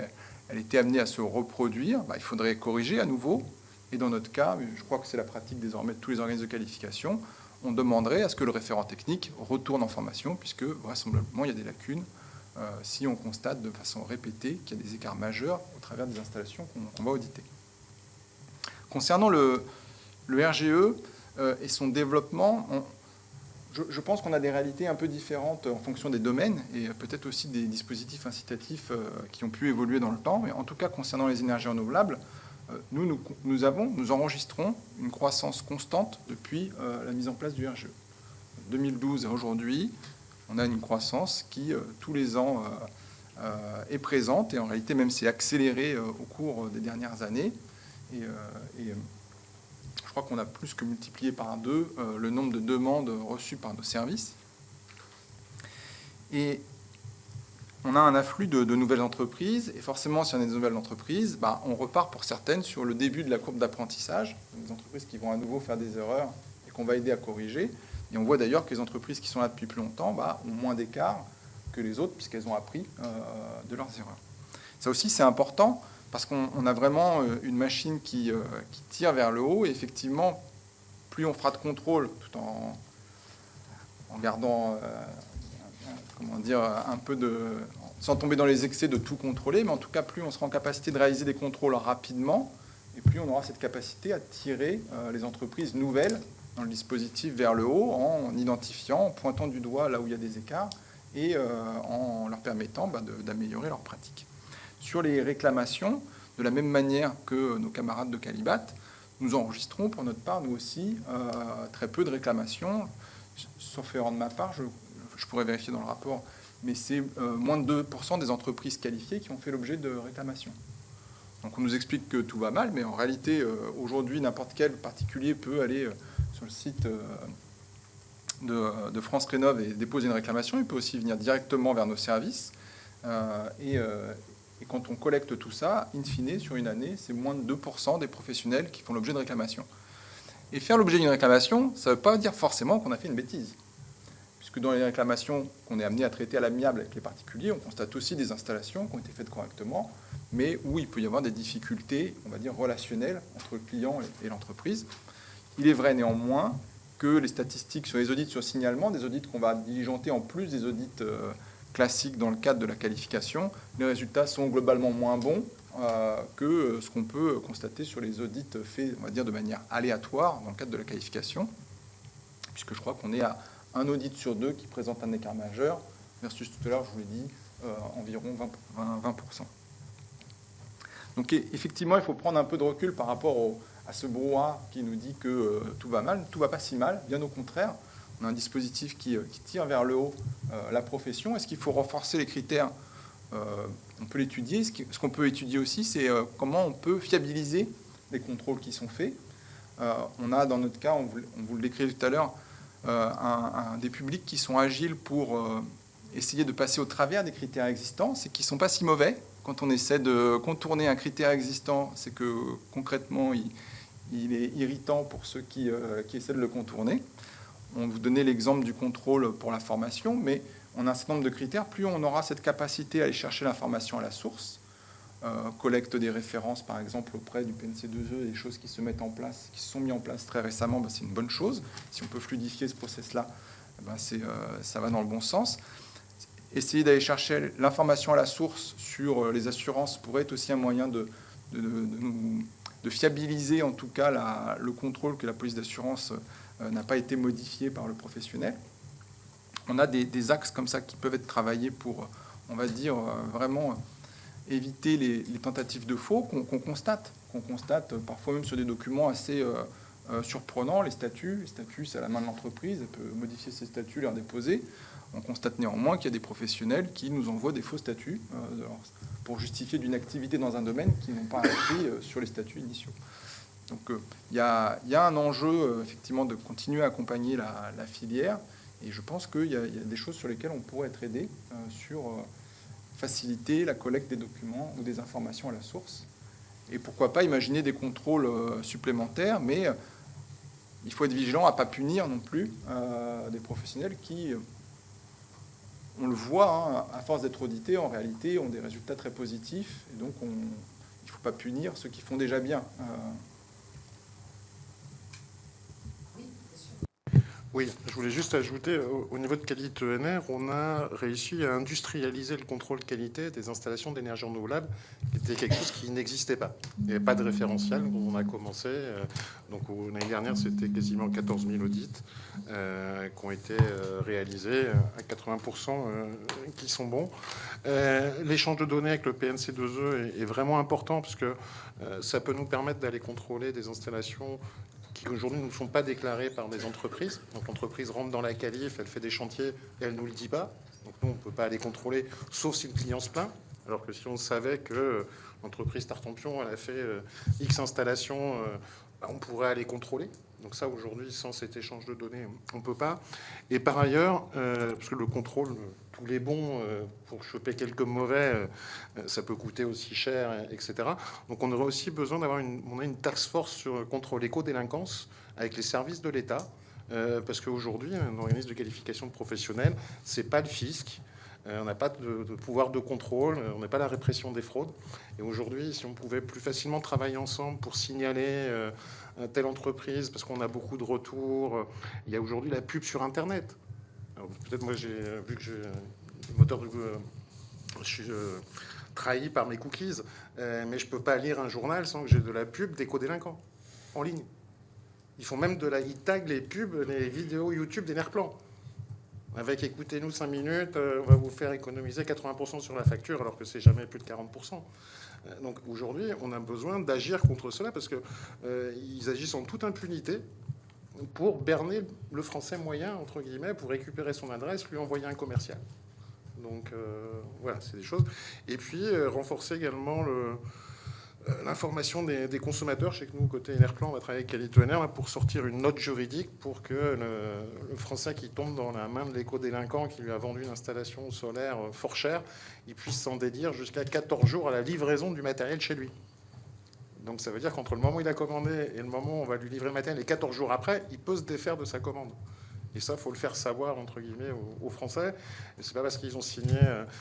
elle était amenée à se reproduire, il faudrait corriger à nouveau. Et dans notre cas, je crois que c'est la pratique désormais de tous les organismes de qualification, on demanderait à ce que le référent technique retourne en formation, puisque vraisemblablement il y a des lacunes si on constate de façon répétée qu'il y a des écarts majeurs au travers des installations qu'on va auditer. Concernant le RGE et son développement, je pense qu'on a des réalités un peu différentes en fonction des domaines et peut-être aussi des dispositifs incitatifs qui ont pu évoluer dans le temps. Mais en tout cas, concernant les énergies renouvelables, nous enregistrons une croissance constante depuis la mise en place du RGE. 2012 à aujourd'hui, on a une croissance qui, tous les ans, est présente et en réalité même s'est accélérée au cours des dernières années. Et je crois qu'on a plus que multiplié par 2 le nombre de demandes reçues par nos services. Et on a un afflux de nouvelles entreprises, et forcément, si on a des nouvelles entreprises, on repart pour certaines sur le début de la courbe d'apprentissage, des entreprises qui vont à nouveau faire des erreurs et qu'on va aider à corriger. Et on voit d'ailleurs que les entreprises qui sont là depuis plus longtemps ont moins d'écart que les autres, puisqu'elles ont appris de leurs erreurs. Ça aussi, c'est important, parce qu'on a vraiment une machine qui tire vers le haut, et effectivement, plus on fera de contrôle, tout en gardant... un peu sans tomber dans les excès de tout contrôler, mais en tout cas, plus on sera en capacité de réaliser des contrôles rapidement, et plus on aura cette capacité à tirer les entreprises nouvelles dans le dispositif vers le haut, en identifiant, en pointant du doigt là où il y a des écarts, et en leur permettant d'améliorer leurs pratiques. Sur les réclamations, de la même manière que nos camarades de Calibat, nous enregistrons pour notre part, nous aussi, très peu de réclamations, sauf erreur de ma part, je pourrais vérifier dans le rapport, mais c'est moins de 2% des entreprises qualifiées qui ont fait l'objet de réclamations. Donc on nous explique que tout va mal, mais en réalité, aujourd'hui, n'importe quel particulier peut aller sur le site de France Rénov' et déposer une réclamation. Il peut aussi venir directement vers nos services. Et quand on collecte tout ça, in fine, sur une année, c'est moins de 2% des professionnels qui font l'objet de réclamations. Et faire l'objet d'une réclamation, ça ne veut pas dire forcément qu'on a fait une bêtise. Puisque dans les réclamations qu'on est amené à traiter à l'amiable avec les particuliers, on constate aussi des installations qui ont été faites correctement, mais où il peut y avoir des difficultés, on va dire, relationnelles entre le client et l'entreprise. Il est vrai néanmoins que les statistiques sur les audits sur signalement, des audits qu'on va diligenter en plus des audits classiques dans le cadre de la qualification, les résultats sont globalement moins bons que ce qu'on peut constater sur les audits faits, on va dire, de manière aléatoire dans le cadre de la qualification, puisque je crois qu'on est à un audit sur 2 qui présente un écart majeur, versus tout à l'heure, je vous l'ai dit, environ 20%. Donc effectivement, il faut prendre un peu de recul par rapport à ce brouhaha qui nous dit que tout va mal. Tout ne va pas si mal, bien au contraire. On a un dispositif qui tire vers le haut la profession. Est-ce qu'il faut renforcer les critères? On peut l'étudier. Ce qu'on peut étudier aussi, c'est comment on peut fiabiliser les contrôles qui sont faits. On a, dans notre cas, on vous le décrit tout à l'heure, des publics qui sont agiles pour essayer de passer au travers des critères existants, c'est qu'ils ne sont pas si mauvais. Quand on essaie de contourner un critère existant, c'est que concrètement, il est irritant pour ceux qui essaient de le contourner. On vous donnait l'exemple du contrôle pour la formation, mais on a un certain nombre de critères. Plus on aura cette capacité à aller chercher l'information à la source, collecte des références, par exemple, auprès du PNC2E, des choses qui se mettent en place, qui se sont mises en place très récemment, c'est une bonne chose. Si on peut fluidifier ce process-là, ça va dans le bon sens. Essayer d'aller chercher l'information à la source sur les assurances pourrait être aussi un moyen de fiabiliser, en tout cas, le contrôle que la police d'assurance n'a pas été modifié par le professionnel. On a des axes comme ça qui peuvent être travaillés pour, on va dire, vraiment éviter les tentatives de faux qu'on constate parfois même sur des documents assez surprenants. Les statuts, c'est à la main de l'entreprise, elle peut modifier ses statuts, les redéposer. On constate néanmoins qu'il y a des professionnels qui nous envoient des faux statuts pour justifier d'une activité dans un domaine qui n'ont pas inscrit sur les statuts initiaux. Donc il y a un enjeu effectivement de continuer à accompagner la filière, et je pense qu'il y a des choses sur lesquelles on pourrait être aidé sur faciliter la collecte des documents ou des informations à la source, et pourquoi pas imaginer des contrôles supplémentaires, mais il faut être vigilant à ne pas punir non plus des professionnels qui, on le voit, à force d'être audités, en réalité, ont des résultats très positifs. Et donc, il ne faut pas punir ceux qui font déjà bien. Oui, je voulais juste ajouter, au niveau de qualité ENR, on a réussi à industrialiser le contrôle qualité des installations d'énergie renouvelable, qui était quelque chose qui n'existait pas. Il n'y avait pas de référentiel quand on a commencé. Donc l'année dernière, c'était quasiment 14 000 audits qui ont été réalisés, à 80% qui sont bons. L'échange de données avec le PNC2E est vraiment important, parce que ça peut nous permettre d'aller contrôler des installations qui aujourd'hui ne sont pas déclarés par des entreprises. Donc l'entreprise rentre dans la qualif, elle fait des chantiers et elle ne nous le dit pas. Donc nous, on ne peut pas aller contrôler, sauf si le client se plaint. Alors que si on savait que l'entreprise Tartampion, elle a fait X installations, on pourrait aller contrôler. Donc ça, aujourd'hui, sans cet échange de données, on ne peut pas. Et par ailleurs, parce que le contrôle, tous les bons, pour choper quelques mauvais, ça peut coûter aussi cher, etc. Donc on aurait aussi besoin d'avoir une task force contre l'éco-délinquance avec les services de l'État, parce qu'aujourd'hui, un organisme de qualification de professionnel, c'est pas le fisc. On n'a pas de pouvoir de contrôle, on n'a pas la répression des fraudes. Et aujourd'hui, si on pouvait plus facilement travailler ensemble pour signaler telle entreprise, parce qu'on a beaucoup de retours. Il y a aujourd'hui la pub sur Internet. Peut-être moi, j'ai vu que le moteur de Google, je suis trahi par mes cookies, mais je ne peux pas lire un journal sans que j'ai de la pub d'éco-délinquants en ligne. Ils font même ils taguent les pubs, les vidéos YouTube des Nerplans. Avec écoutez-nous 5 minutes, on va vous faire économiser 80% sur la facture, alors que c'est jamais plus de 40%. Donc aujourd'hui, on a besoin d'agir contre cela, parce qu'ils agissent en toute impunité pour berner le français moyen, entre guillemets, pour récupérer son adresse, lui envoyer un commercial. Donc voilà, c'est des choses. Et puis renforcer également l'information des consommateurs. Je sais que nous, côté Enerplan, on va travailler avec Qualité ENR pour sortir une note juridique pour que le Français qui tombe dans la main de l'éco-délinquant qui lui a vendu une installation solaire fort chère, il puisse s'en dédire jusqu'à 14 jours à la livraison du matériel chez lui. Donc ça veut dire qu'entre le moment où il a commandé et le moment où on va lui livrer le matériel, et 14 jours après, il peut se défaire de sa commande. Et ça, il faut le faire savoir, entre guillemets, aux Français. Et c'est pas parce qu'ils ont signé,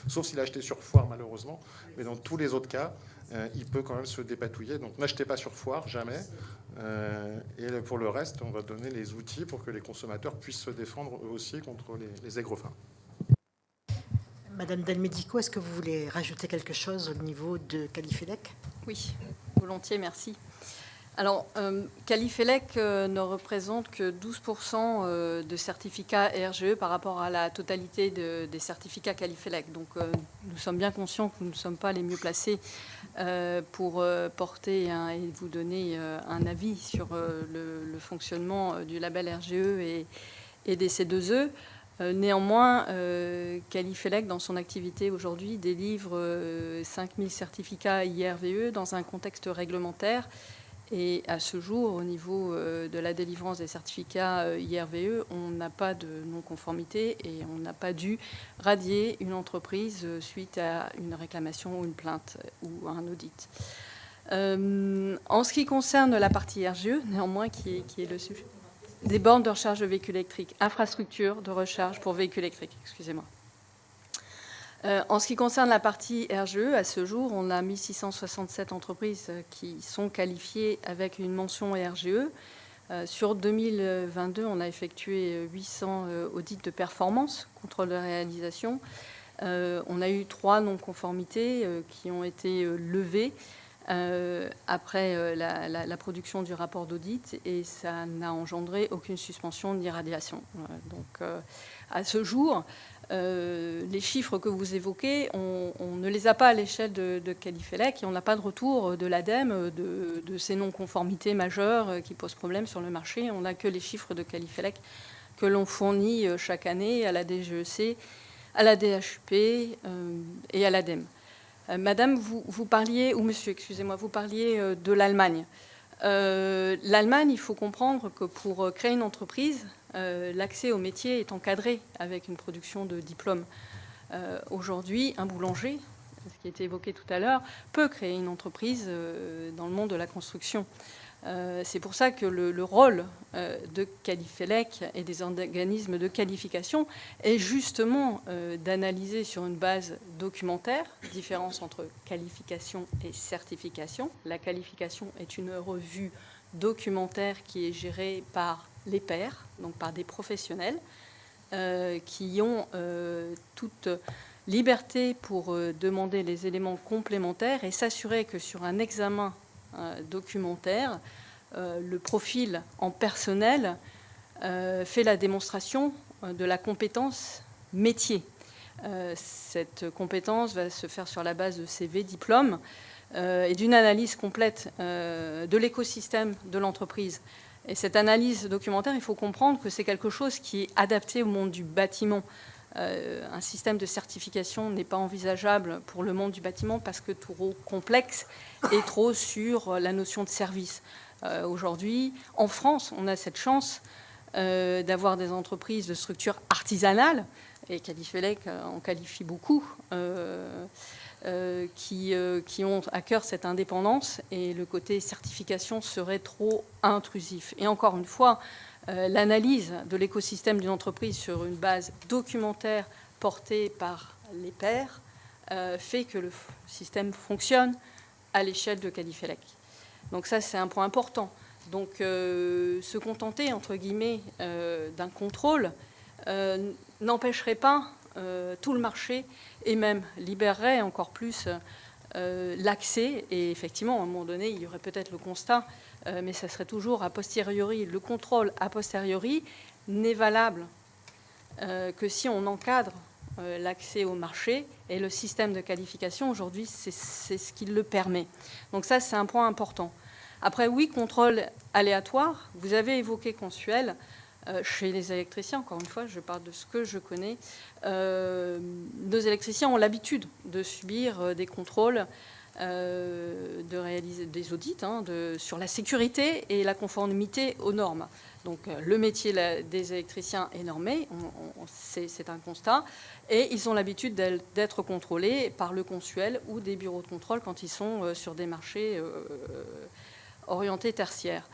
sauf s'il a acheté sur foire, malheureusement, mais dans tous les autres cas, il peut quand même se dépatouiller. Donc n'achetez pas sur foire, jamais. Et pour le reste, on va donner les outils pour que les consommateurs puissent se défendre eux aussi contre les aigrefins. Madame Del Medico, est-ce que vous voulez rajouter quelque chose au niveau de Qualifelec? Oui, volontiers, merci. Alors, Qualifelec ne représente que 12% de certificats RGE par rapport à la totalité des certificats Qualifelec. Donc, nous sommes bien conscients que nous ne sommes pas les mieux placés pour porter et vous donner un avis sur le fonctionnement du label RGE et des C2E. Néanmoins, Qualifelec, dans son activité aujourd'hui, délivre 5000 certificats IRVE dans un contexte réglementaire. Et à ce jour, au niveau de la délivrance des certificats IRVE, on n'a pas de non-conformité et on n'a pas dû radier une entreprise suite à une réclamation ou une plainte ou à un audit. En ce qui concerne la partie RGE, néanmoins, qui est le sujet des bornes de recharge de véhicules électriques, infrastructure de recharge pour véhicules électriques, excusez-moi. En ce qui concerne la partie RGE, à ce jour, on a 1667 entreprises qui sont qualifiées avec une mention RGE. Sur 2022, on a effectué 800 audits de performance, contrôle de réalisation. On a eu 3 non-conformités qui ont été levées après la production du rapport d'audit, et ça n'a engendré aucune suspension ni radiation. Donc, à ce jour, les chiffres que vous évoquez, on ne les a pas à l'échelle de Qualifelec et on n'a pas de retour de l'ADEME de ces non-conformités majeures qui posent problème sur le marché. On n'a que les chiffres de Qualifelec que l'on fournit chaque année à la DGEC, à la DHUP et à l'ADEME. Madame, vous parliez, ou monsieur, excusez-moi, vous parliez de l'Allemagne. L'Allemagne, il faut comprendre que pour créer une entreprise, l'accès au métier est encadré avec une production de diplômes. Aujourd'hui, un boulanger, ce qui a été évoqué tout à l'heure, peut créer une entreprise dans le monde de la construction. C'est pour ça que le rôle de Qualifelec et des organismes de qualification est justement d'analyser sur une base documentaire, différence entre qualification et certification. La qualification est une revue documentaire qui est gérée par les pairs, donc par des professionnels, qui ont toute liberté pour demander les éléments complémentaires et s'assurer que sur un examen documentaire, le profil en personnel fait la démonstration de la compétence métier. Cette compétence va se faire sur la base de CV, diplôme et d'une analyse complète de l'écosystème de l'entreprise. Et cette analyse documentaire, il faut comprendre que c'est quelque chose qui est adapté au monde du bâtiment. Un système de certification n'est pas envisageable pour le monde du bâtiment parce que trop complexe et trop sur la notion de service. Aujourd'hui, en France, on a cette chance d'avoir des entreprises de structure artisanale, et Qualifelec en qualifie beaucoup, qui ont à cœur cette indépendance, et le côté certification serait trop intrusif. Et encore une fois, l'analyse de l'écosystème d'une entreprise sur une base documentaire portée par les pairs fait que le système fonctionne à l'échelle de Qualifelec. Donc ça, c'est un point important. Donc se contenter, entre guillemets, d'un contrôle n'empêcherait pas tout le marché et même libérerait encore plus l'accès. Et effectivement, à un moment donné, il y aurait peut-être le constat, mais ça serait toujours a posteriori. Le contrôle a posteriori n'est valable que si on encadre l'accès au marché, et le système de qualification, aujourd'hui, c'est ce qui le permet. Donc ça, c'est un point important. Après, oui, contrôle aléatoire. Vous avez évoqué Consuel. Chez les électriciens, encore une fois, je parle de ce que je connais. Nos électriciens ont l'habitude de subir des contrôles, de réaliser des audits sur la sécurité et la conformité aux normes. Donc le métier des électriciens est normé, c'est un constat, et ils ont l'habitude d'être contrôlés par le Consuel ou des bureaux de contrôle quand ils sont sur des marchés orientés tertiaires.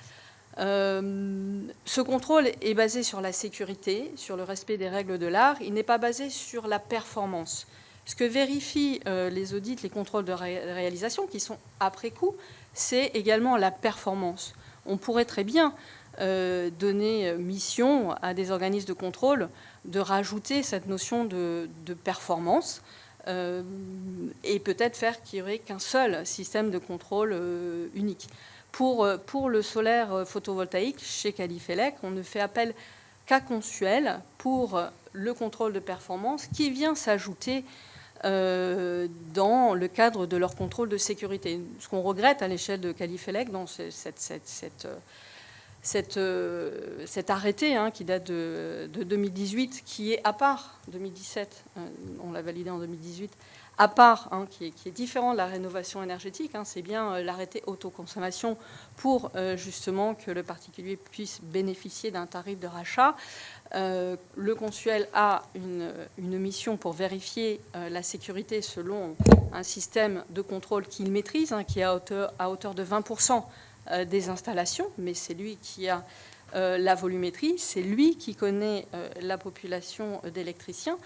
Ce contrôle est basé sur la sécurité, sur le respect des règles de l'art. Il n'est pas basé sur la performance. Ce que vérifient les audits, les contrôles de réalisation, qui sont après coup, c'est également la performance. On pourrait très bien donner mission à des organismes de contrôle de rajouter cette notion de performance et peut-être faire qu'il n'y aurait qu'un seul système de contrôle unique. Pour le solaire photovoltaïque, chez Qualifelec, on ne fait appel qu'à Consuel pour le contrôle de performance qui vient s'ajouter dans le cadre de leur contrôle de sécurité. Ce qu'on regrette à l'échelle de Qualifelec dans cet arrêté qui date de 2018, qui est à part 2017, on l'a validé en 2018, à part, qui est différent de la rénovation énergétique, c'est bien l'arrêté autoconsommation pour justement que le particulier puisse bénéficier d'un tarif de rachat. Le Consuel a une mission pour vérifier la sécurité selon un système de contrôle qu'il maîtrise, qui est à hauteur de 20% des installations, mais c'est lui qui a la volumétrie, c'est lui qui connaît la population d'électriciens.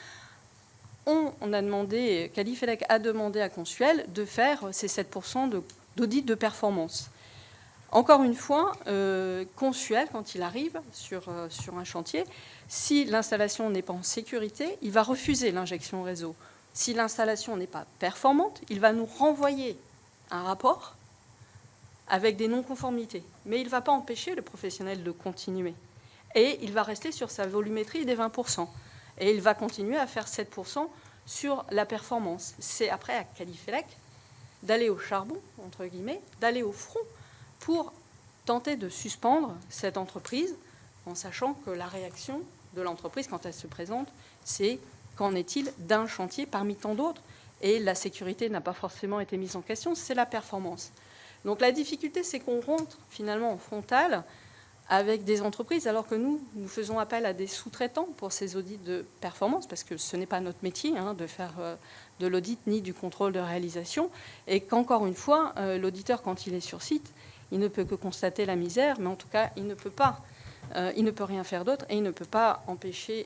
On a demandé, Qualifelec a demandé à Consuel de faire ces 7% d'audit de performance. Encore une fois, Consuel, quand il arrive sur un chantier, si l'installation n'est pas en sécurité, il va refuser l'injection réseau. Si l'installation n'est pas performante, il va nous renvoyer un rapport avec des non-conformités. Mais il ne va pas empêcher le professionnel de continuer. Et il va rester sur sa volumétrie des 20%. Et il va continuer à faire 7% sur la performance. C'est après à Qualifelec d'aller au charbon, entre guillemets, d'aller au front pour tenter de suspendre cette entreprise en sachant que la réaction de l'entreprise, quand elle se présente, c'est qu'en est-il d'un chantier parmi tant d'autres? Et la sécurité n'a pas forcément été mise en question, c'est la performance. Donc la difficulté, c'est qu'on rentre finalement en frontal avec des entreprises, alors que nous faisons appel à des sous-traitants pour ces audits de performance, parce que ce n'est pas notre métier de faire de l'audit ni du contrôle de réalisation, et qu'encore une fois, l'auditeur, quand il est sur site, il ne peut que constater la misère, mais en tout cas, il ne peut rien faire d'autre, et il ne peut pas empêcher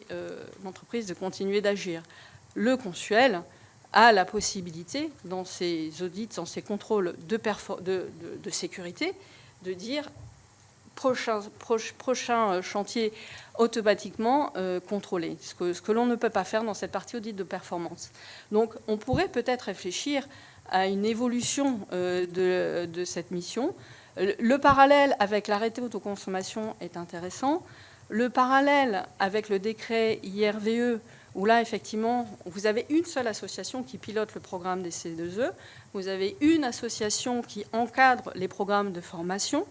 l'entreprise de continuer d'agir. Le Consuel a la possibilité, dans ses audits, dans ses contrôles de sécurité, de dire prochain chantier automatiquement contrôlé, ce que l'on ne peut pas faire dans cette partie audit de performance. Donc on pourrait peut-être réfléchir à une évolution de cette mission. Le parallèle avec l'arrêté autoconsommation est intéressant. Le parallèle avec le décret IRVE, où là, effectivement, vous avez une seule association qui pilote le programme des C2E, vous avez une association qui encadre les programmes de formation,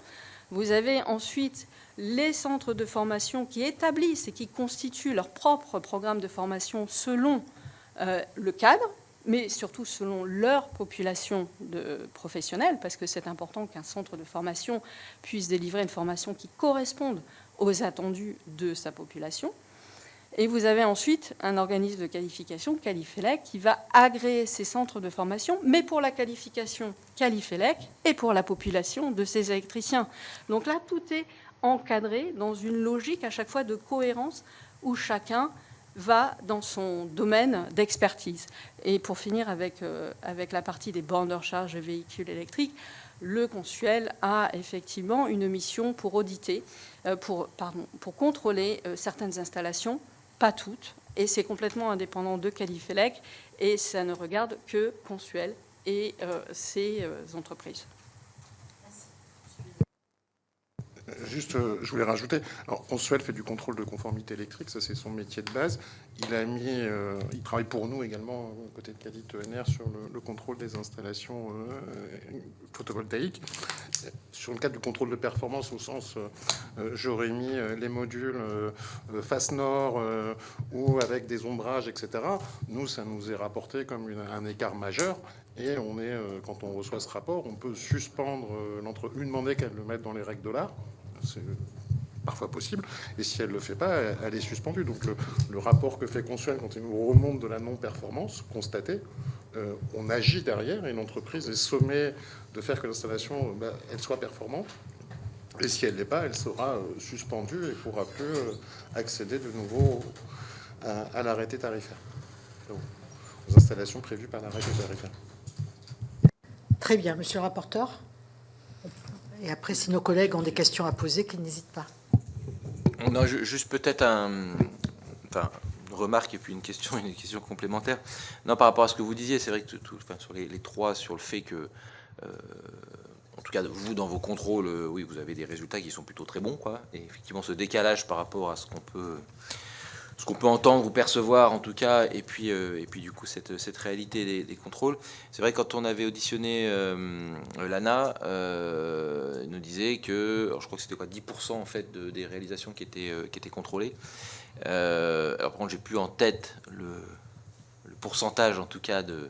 vous avez ensuite les centres de formation qui établissent et qui constituent leur propre programme de formation selon le cadre, mais surtout selon leur population de professionnels, parce que c'est important qu'un centre de formation puisse délivrer une formation qui corresponde aux attendus de sa population. Et vous avez ensuite un organisme de qualification, Qualifelec, qui va agréer ces centres de formation, mais pour la qualification Qualifelec et pour la population de ces électriciens. Donc là, tout est encadré dans une logique à chaque fois de cohérence où chacun va dans son domaine d'expertise. Et pour finir avec la partie des bornes de recharge de véhicules électriques, le Consuel a effectivement une mission pour auditer, pour contrôler certaines installations, pas toutes, et c'est complètement indépendant de Qualifelec, et ça ne regarde que Consuel et ses entreprises. Juste, je voulais rajouter, alors, Consuel fait du contrôle de conformité électrique, ça c'est son métier de base. Il travaille pour nous également, aux côtés de Cadit ENR, sur le contrôle des installations photovoltaïques. Sur le cadre du contrôle de performance, au sens, j'aurais mis les modules face nord ou avec des ombrages, etc. Nous, ça nous est rapporté comme un écart majeur. Et quand on reçoit ce rapport, on peut suspendre l'entreprise, lui demander qu'elle le mette dans les règles de l'art. C'est parfois possible. Et si elle ne le fait pas, elle est suspendue. Donc le rapport que fait Consuel quand il nous remonte de la non-performance constatée, on agit derrière et l'entreprise est sommée de faire que l'installation elle soit performante. Et si elle ne l'est pas, elle sera suspendue et ne pourra plus accéder de nouveau à l'arrêté tarifaire, aux installations prévues par l'arrêté tarifaire. Très bien, monsieur le rapporteur. Et après, si nos collègues ont des questions à poser, qu'ils n'hésitent pas. Non, juste peut-être une remarque et puis une question complémentaire. Non, par rapport à ce que vous disiez, c'est vrai que sur les trois, sur le fait que, en tout cas, vous, dans vos contrôles, oui, vous avez des résultats qui sont plutôt très bons, quoi. Et effectivement, ce décalage par rapport à ce qu'on peut entendre ou percevoir, en tout cas, et puis du coup, cette réalité des contrôles. C'est vrai, quand on avait auditionné l'ANA, il nous disait que, alors je crois que c'était 10% en fait des réalisations qui étaient contrôlées. Alors par contre, j'ai plus en tête le pourcentage, en tout cas, de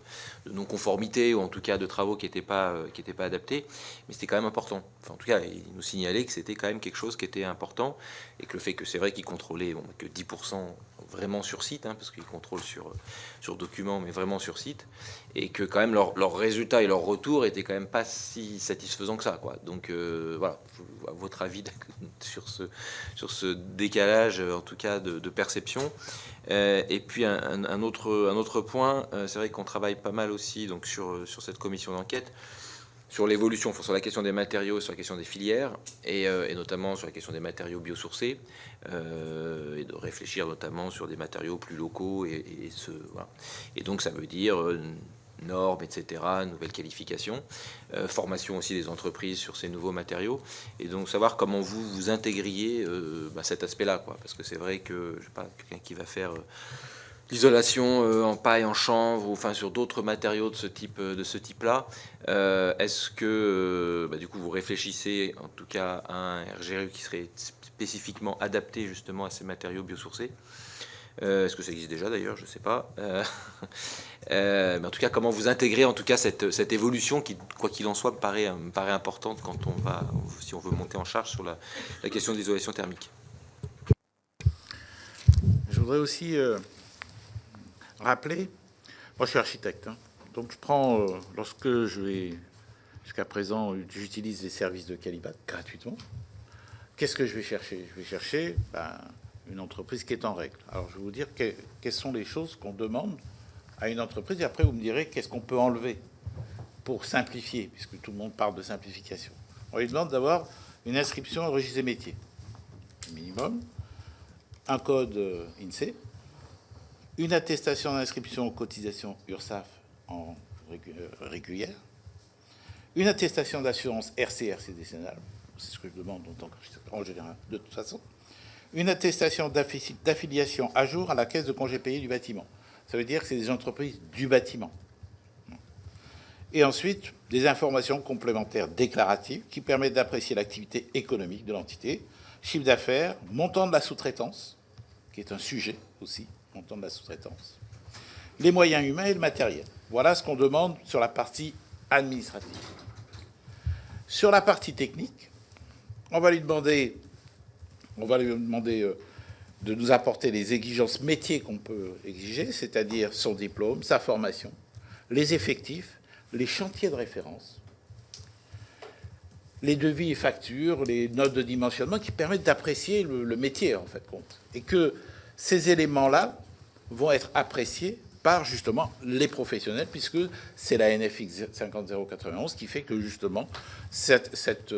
non-conformité ou en tout cas de travaux qui n'étaient pas adaptés, mais c'était quand même important. Enfin, en tout cas, il nous signalait que c'était quand même quelque chose qui était important et que le fait que c'est vrai qu'ils contrôlaient que 10% vraiment sur site, parce qu'ils contrôlent sur document, mais vraiment sur site, et que quand même leurs résultats et leurs retours étaient quand même pas si satisfaisants que ça, quoi. Donc voilà, à votre avis sur ce décalage, en tout cas de perception. Et puis un autre point, c'est vrai qu'on travaille pas mal aussi donc sur cette commission d'enquête sur l'évolution, sur la question des matériaux, sur la question des filières, et notamment sur la question des matériaux biosourcés, et de réfléchir notamment sur des matériaux plus locaux, voilà. Et donc ça veut dire normes, etc., nouvelles qualifications, formation aussi des entreprises sur ces nouveaux matériaux, et donc savoir comment vous intégriez cet aspect-là, quoi, parce que c'est vrai que je sais pas, quelqu'un qui va faire l'isolation en paille, en chanvre, ou enfin sur d'autres matériaux de ce type-là. Est-ce que du coup vous réfléchissez en tout cas à un RGRU qui serait spécifiquement adapté justement à ces matériaux biosourcés. Est-ce que ça existe déjà d'ailleurs? Je ne sais pas. Mais en tout cas, comment vous intégrez en tout cas cette évolution qui, quoi qu'il en soit, me paraît importante quand si on veut monter en charge sur la question de l'isolation thermique. Je voudrais aussi rappeler, moi je suis architecte, hein, donc je prends, lorsque je vais, jusqu'à présent, j'utilise les services de Qualibat gratuitement, qu'est-ce que je vais chercher? Je vais chercher une entreprise qui est en règle. Alors je vais vous dire quelles sont les choses qu'on demande à une entreprise, et après vous me direz qu'est-ce qu'on peut enlever pour simplifier, puisque tout le monde parle de simplification. On lui demande d'avoir une inscription au registre des métiers, minimum, un code INSEE, une attestation d'inscription aux cotisations URSSAF en régulière, une attestation d'assurance RCRC décennale, c'est ce que je demande en général, de toute façon, une attestation d'affiliation à jour à la caisse de congés payés du bâtiment. Ça veut dire que c'est des entreprises du bâtiment. Et ensuite, des informations complémentaires déclaratives qui permettent d'apprécier l'activité économique de l'entité, chiffre d'affaires, montant de la sous-traitance, qui est un sujet aussi, montant de la sous-traitance, les moyens humains et le matériel. Voilà ce qu'on demande sur la partie administrative. Sur la partie technique, on va lui demander de nous apporter les exigences métiers qu'on peut exiger, c'est-à-dire son diplôme, sa formation, les effectifs, les chantiers de référence, les devis et factures, les notes de dimensionnement qui permettent d'apprécier le métier, en fait, compte. Et que ces éléments-là vont être appréciés par, justement, les professionnels, puisque c'est la NFX 50091 qui fait que, justement, cette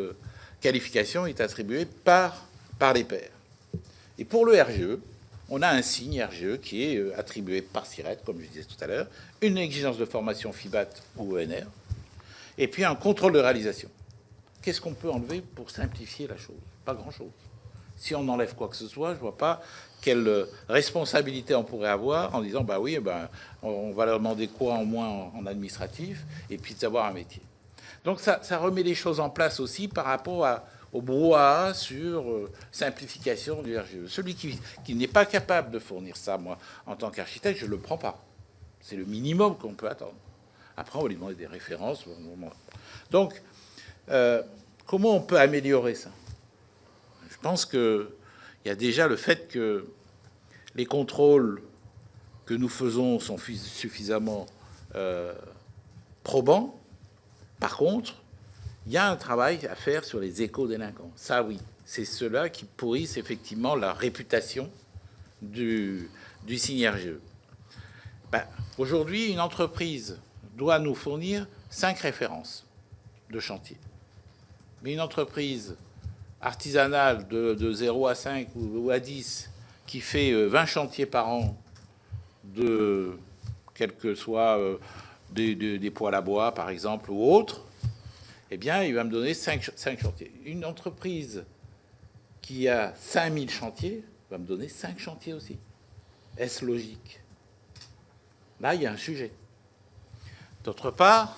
qualification est attribuée par les pairs. Et pour le RGE, on a un signe RGE qui est attribué par SIRET, comme je disais tout à l'heure, une exigence de formation FIBAT ou ENR, et puis un contrôle de réalisation. Qu'est-ce qu'on peut enlever pour simplifier la chose? Pas grand-chose. Si on enlève quoi que ce soit, je ne vois pas quelle responsabilité on pourrait avoir en disant, bah oui, on va leur demander quoi en moins en administratif, et puis d'avoir un métier. Donc ça remet les choses en place aussi par rapport au brouhaha sur simplification du RGE. Celui qui n'est pas capable de fournir ça, moi, en tant qu'architecte, je ne le prends pas. C'est le minimum qu'on peut attendre. Après, on va lui demander des références. Donc, comment on peut améliorer ça? Je pense qu'il y a déjà le fait que les contrôles que nous faisons sont suffisamment probants. Par contre, il y a un travail à faire sur les éco-délinquants. Ça, oui, c'est ceux-là qui pourrissent effectivement la réputation du signe RGE. Aujourd'hui, une entreprise doit nous fournir 5 références de chantier. Mais une entreprise artisanale de 0 à 5 ou à 10 qui fait 20 chantiers par an, quels que soient des poêles à bois, par exemple, ou autres, eh bien, il va me donner 5 chantiers. Une entreprise qui a 5000 chantiers va me donner 5 chantiers aussi. Est-ce logique? Là, il y a un sujet. D'autre part,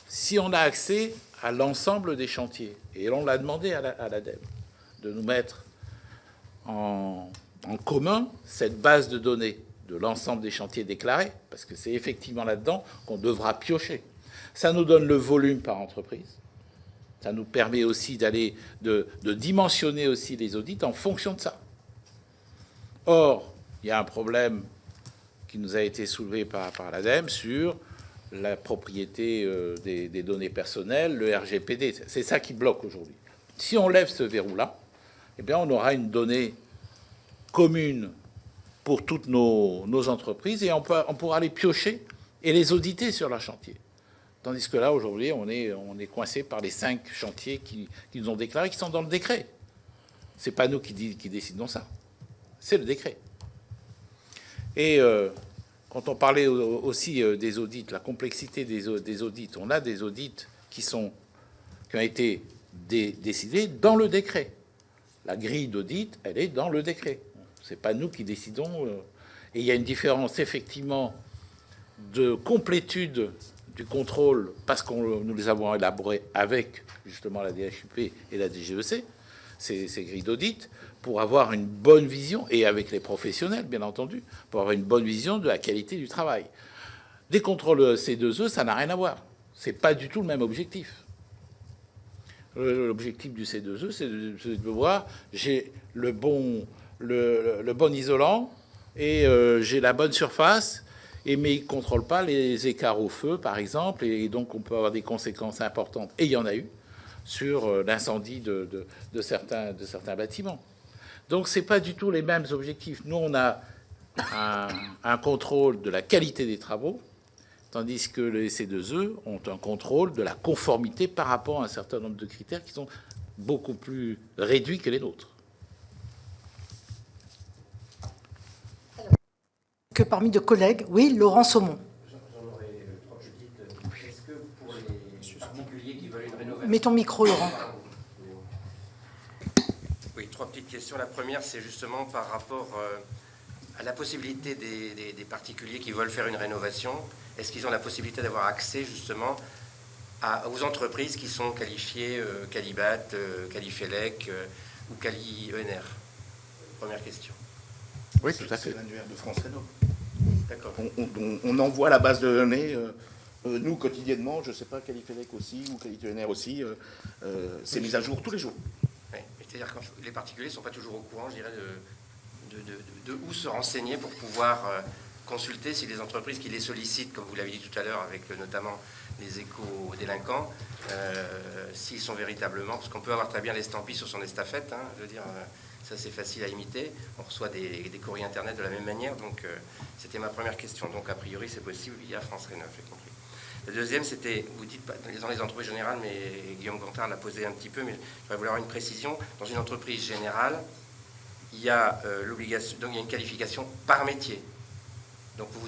si on a accès à l'ensemble des chantiers, et on l'a demandé à l'ADEME de nous mettre en commun cette base de données de l'ensemble des chantiers déclarés, parce que c'est effectivement là-dedans qu'on devra piocher. Ça nous donne le volume par entreprise. Ça nous permet aussi de dimensionner aussi les audits en fonction de ça. Or, il y a un problème qui nous a été soulevé par l'ADEME sur la propriété des données personnelles, le RGPD. C'est ça qui bloque aujourd'hui. Si on lève ce verrou-là, eh bien, on aura une donnée commune pour toutes nos entreprises et on pourra les piocher et les auditer sur leur chantier. Tandis que là, aujourd'hui, on est coincé par les 5 chantiers qui nous ont déclarés, qui sont dans le décret. Ce n'est pas nous qui décidons ça. C'est le décret. Et quand on parlait aussi des audits, la complexité des audits, on a des audits qui ont été décidés dans le décret. La grille d'audit, elle est dans le décret. Ce n'est pas nous qui décidons. Et il y a une différence, effectivement, de complétude du contrôle, parce que nous les avons élaborés avec, justement, la DHUP et la DGEC. ces grilles d'audit pour avoir une bonne vision, et avec les professionnels, bien entendu, pour avoir une bonne vision de la qualité du travail. Des contrôles C2E, ça n'a rien à voir. Ce n'est pas du tout le même objectif. L'objectif du C2E, c'est de voir, j'ai le bon isolant, et j'ai la bonne surface, mais il ne contrôle pas les écarts au feu, par exemple, et donc on peut avoir des conséquences importantes, et il y en a eu, sur l'incendie de certains bâtiments. Donc ce n'est pas du tout les mêmes objectifs. Nous, on a un contrôle de la qualité des travaux, tandis que les C2E ont un contrôle de la conformité par rapport à un certain nombre de critères qui sont beaucoup plus réduits que les nôtres. Que parmi de collègues, oui, Laurent Saumon. J'en aurais trois petites. Est-ce que pour les particuliers qui veulent une rénovation... Mets ton micro, Laurent. Oui, trois petites questions. La première, c'est justement par rapport à la possibilité des particuliers qui veulent faire une rénovation. Est-ce qu'ils ont la possibilité d'avoir accès justement aux entreprises qui sont qualifiées Qualibat, Qualifelec ou Quali ENR? Première question. Oui, tout à fait. C'est l'annuaire de France Rénov. D'accord. On envoie la base de données, nous, quotidiennement, je ne sais pas, Qualifelec aussi, ou Quali ENR aussi, c'est mis à jour tous les jours. Oui, c'est-à-dire que les particuliers ne sont pas toujours au courant, je dirais, de où se renseigner pour pouvoir consulter si les entreprises qui les sollicitent, comme vous l'avez dit tout à l'heure, avec notamment les éco-délinquants, s'ils sont véritablement... Parce qu'on peut avoir très bien l'estampille sur son estafette, hein, je veux dire, ça c'est facile à imiter. On reçoit des courriers Internet de la même manière, donc c'était ma première question. Donc a priori c'est possible via France Rénov, j'ai compris. La deuxième, c'était, vous dites dans les entreprises générales, mais Guillaume Gontard l'a posé un petit peu, mais je voudrais avoir une précision. Dans une entreprise générale, il y a l'obligation, donc il y a une qualification par métier. Donc vous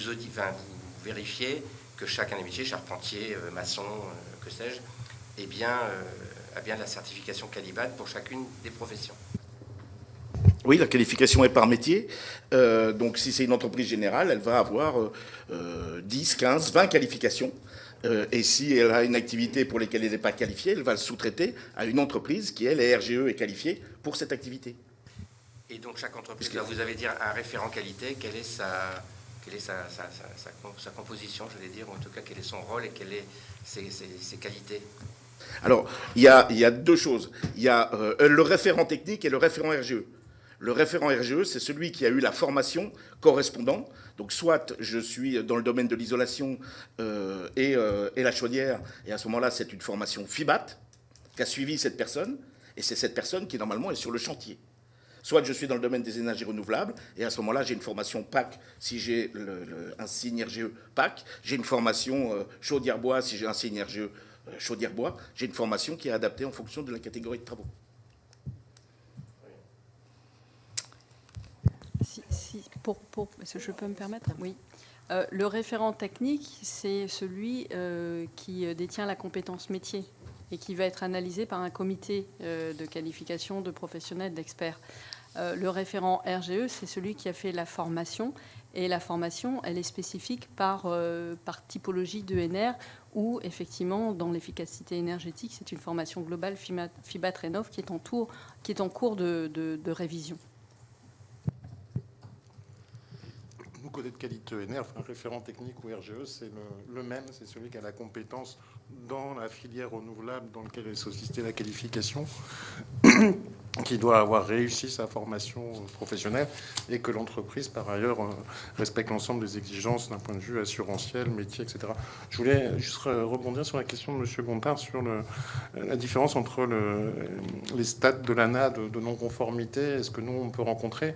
vérifiez que chacun des métiers, charpentier, maçon, que sais-je, a bien la certification Qualibat pour chacune des professions. Oui, la qualification est par métier. Donc si c'est une entreprise générale, elle va avoir 10, 15, 20 qualifications. Et si elle a une activité pour laquelle elle n'est pas qualifiée, elle va le sous-traiter à une entreprise qui, elle, est RGE et qualifiée pour cette activité. Et donc chaque entreprise, là, vous avez dit un référent qualité, quelle est sa composition, je vais dire, ou en tout cas quel est son rôle et quelles sont ses qualités? Alors, il y a deux choses. Il y a le référent technique et le référent RGE. Le référent RGE, c'est celui qui a eu la formation correspondant. Donc, soit je suis dans le domaine de l'isolation et la chaudière, et à ce moment-là, c'est une formation FIBAT qu'a suivi cette personne, et c'est cette personne qui, normalement, est sur le chantier. Soit je suis dans le domaine des énergies renouvelables, et à ce moment-là, j'ai une formation PAC, si j'ai un signe RGE PAC. J'ai une formation chaudière-bois, si j'ai un signe RGE chaudière-bois. J'ai une formation qui est adaptée en fonction de la catégorie de travaux. Si je peux me permettre, oui. Le référent technique, c'est celui qui détient la compétence métier et qui va être analysé par un comité de qualification de professionnels, d'experts. Le référent RGE, c'est celui qui a fait la formation, et la formation, elle est spécifique par typologie d'ENR, ou effectivement, dans l'efficacité énergétique, c'est une formation globale FIBAT Rénov qui est en cours de révision. Nous, côté de qualité ENR, un référent technique ou RGE, c'est le même, c'est celui qui a la compétence dans la filière renouvelable dans laquelle est sollicitée la qualification, qui doit avoir réussi sa formation professionnelle et que l'entreprise, par ailleurs, respecte l'ensemble des exigences d'un point de vue assurantiel, métier, etc. Je voulais juste rebondir sur la question de M. Gontard sur la différence entre les stades de l'ANA de non-conformité. Est-ce que nous, on peut rencontrer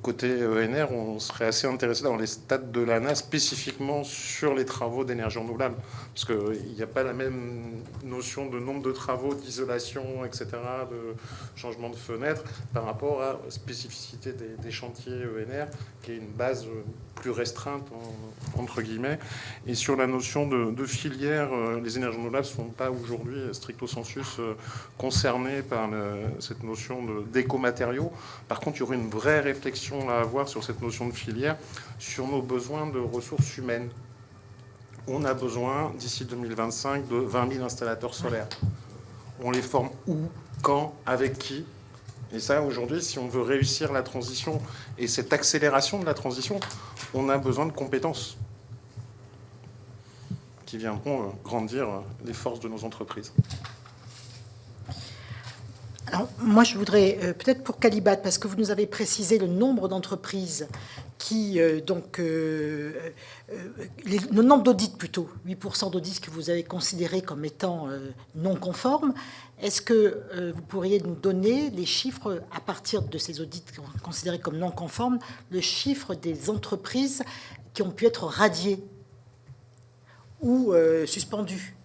côté ENR, on serait assez intéressé dans les stades de l'ANA spécifiquement sur les travaux d'énergie renouvelable, parce qu'il n'y a pas la même notion de nombre de travaux, d'isolation, etc., de changement de fenêtre par rapport à la spécificité des chantiers ENR, qui est une base plus restreinte, entre guillemets. Et sur la notion de filière, les énergies renouvelables ne sont pas aujourd'hui, stricto sensus, concernées par cette notion d'écomatériaux. Par contre, il y aurait une vraie réflexion à avoir sur cette notion de filière, sur nos besoins de ressources humaines. On a besoin, d'ici 2025, de 20 000 installateurs solaires. On les forme où, quand, avec qui? Et ça, aujourd'hui, si on veut réussir la transition et cette accélération de la transition, on a besoin de compétences qui viendront grandir les forces de nos entreprises. Alors, moi, je voudrais, peut-être pour Calibat, parce que vous nous avez précisé le nombre d'entreprises qui, le nombre d'audits plutôt, 8% d'audits que vous avez considérés comme étant non conformes. Est-ce que vous pourriez nous donner les chiffres, à partir de ces audits considérés comme non conformes, le chiffre des entreprises qui ont pu être radiées ou suspendues?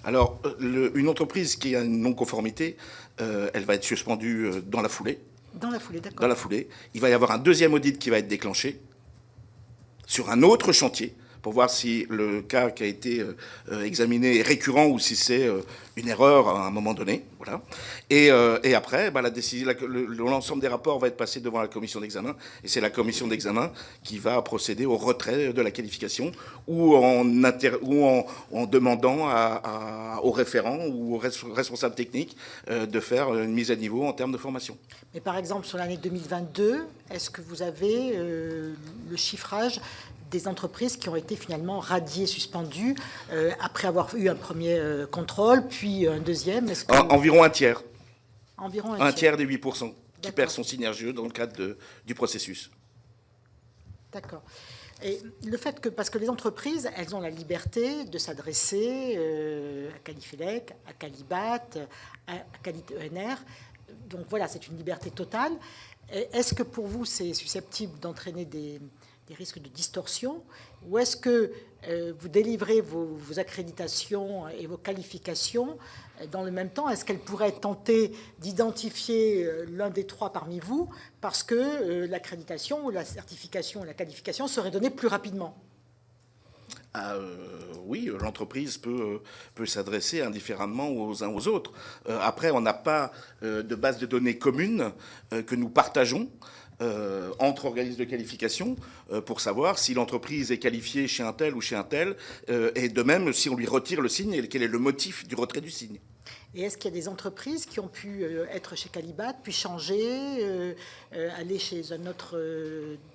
Alors, une entreprise qui a une non-conformité, elle va être suspendue dans la foulée. Dans la foulée, d'accord. Dans la foulée. Il va y avoir un deuxième audit qui va être déclenché sur un autre chantier pour voir si le cas qui a été examiné est récurrent ou si c'est une erreur à un moment donné. Voilà. Et après, l'ensemble des rapports va être passé devant la commission d'examen. Et c'est la commission d'examen qui va procéder au retrait de la qualification ou en demandant au référent ou au responsable technique de faire une mise à niveau en termes de formation. Mais par exemple, sur l'année 2022, est-ce que vous avez le chiffrage des entreprises qui ont été finalement radiées, suspendues, après avoir eu un premier contrôle, puis un deuxième? Environ un tiers. Environ un tiers des 8% qui D'accord. perd son synergieux dans le cadre du processus. D'accord. Et le fait que, parce que les entreprises, elles ont la liberté de s'adresser à Califelec, à Calibat, à Qualité ENR. Donc voilà, c'est une liberté totale. Est-ce que pour vous, c'est susceptible d'entraîner des risques de distorsion, ou est-ce que vous délivrez vos accréditations et vos qualifications dans le même temps? Est-ce qu'elles pourraient tenter d'identifier l'un des trois parmi vous parce que l'accréditation ou la certification ou la qualification serait donnée plus rapidement? Oui, l'entreprise peut s'adresser indifféremment aux uns aux autres. Après, on n'a pas de base de données commune que nous partageons entre organismes de qualification pour savoir si l'entreprise est qualifiée chez un tel ou chez un tel, et de même si on lui retire le signe et quel est le motif du retrait du signe. Et est-ce qu'il y a des entreprises qui ont pu être chez Calibat, puis changer, aller chez un autre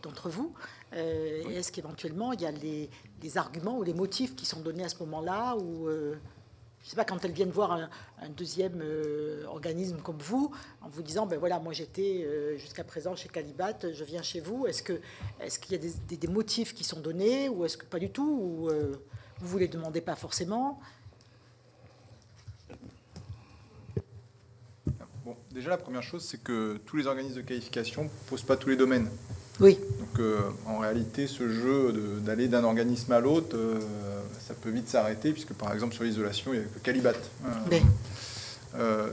d'entre vous? Et est-ce qu'éventuellement il y a les arguments ou les motifs qui sont donnés à ce moment-là, ou je ne sais pas, quand elles viennent voir un deuxième organisme comme vous, en vous disant, ben voilà, moi j'étais jusqu'à présent chez Calibat, je viens chez vous, est-ce qu'il y a des motifs qui sont donnés, ou est-ce que pas du tout, ou vous ne les demandez pas forcément? Bon, déjà, la première chose, c'est que tous les organismes de qualification ne posent pas tous les domaines. Oui. Donc, en réalité, ce jeu d'aller d'un organisme à l'autre, ça peut vite s'arrêter, puisque, par exemple, sur l'isolation, il n'y a que Calibat.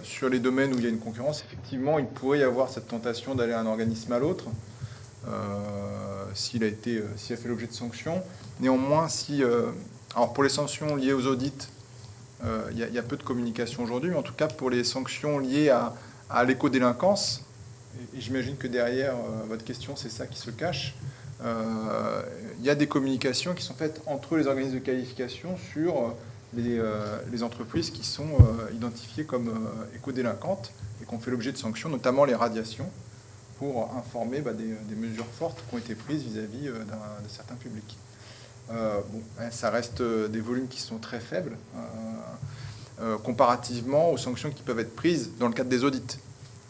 Sur les domaines où il y a une concurrence, effectivement, il pourrait y avoir cette tentation d'aller d'un organisme à l'autre, s'il a fait l'objet de sanctions. Néanmoins, alors pour les sanctions liées aux audits, il y a peu de communication aujourd'hui, mais en tout cas, pour les sanctions liées à l'éco-délinquance, et j'imagine que derrière votre question, c'est ça qui se cache. Il y a des communications qui sont faites entre les organismes de qualification sur les entreprises qui sont identifiées comme éco-délinquantes et qui ont fait l'objet de sanctions, notamment les radiations, pour informer des mesures fortes qui ont été prises vis-à-vis de certains publics. Ça reste des volumes qui sont très faibles comparativement aux sanctions qui peuvent être prises dans le cadre des audits.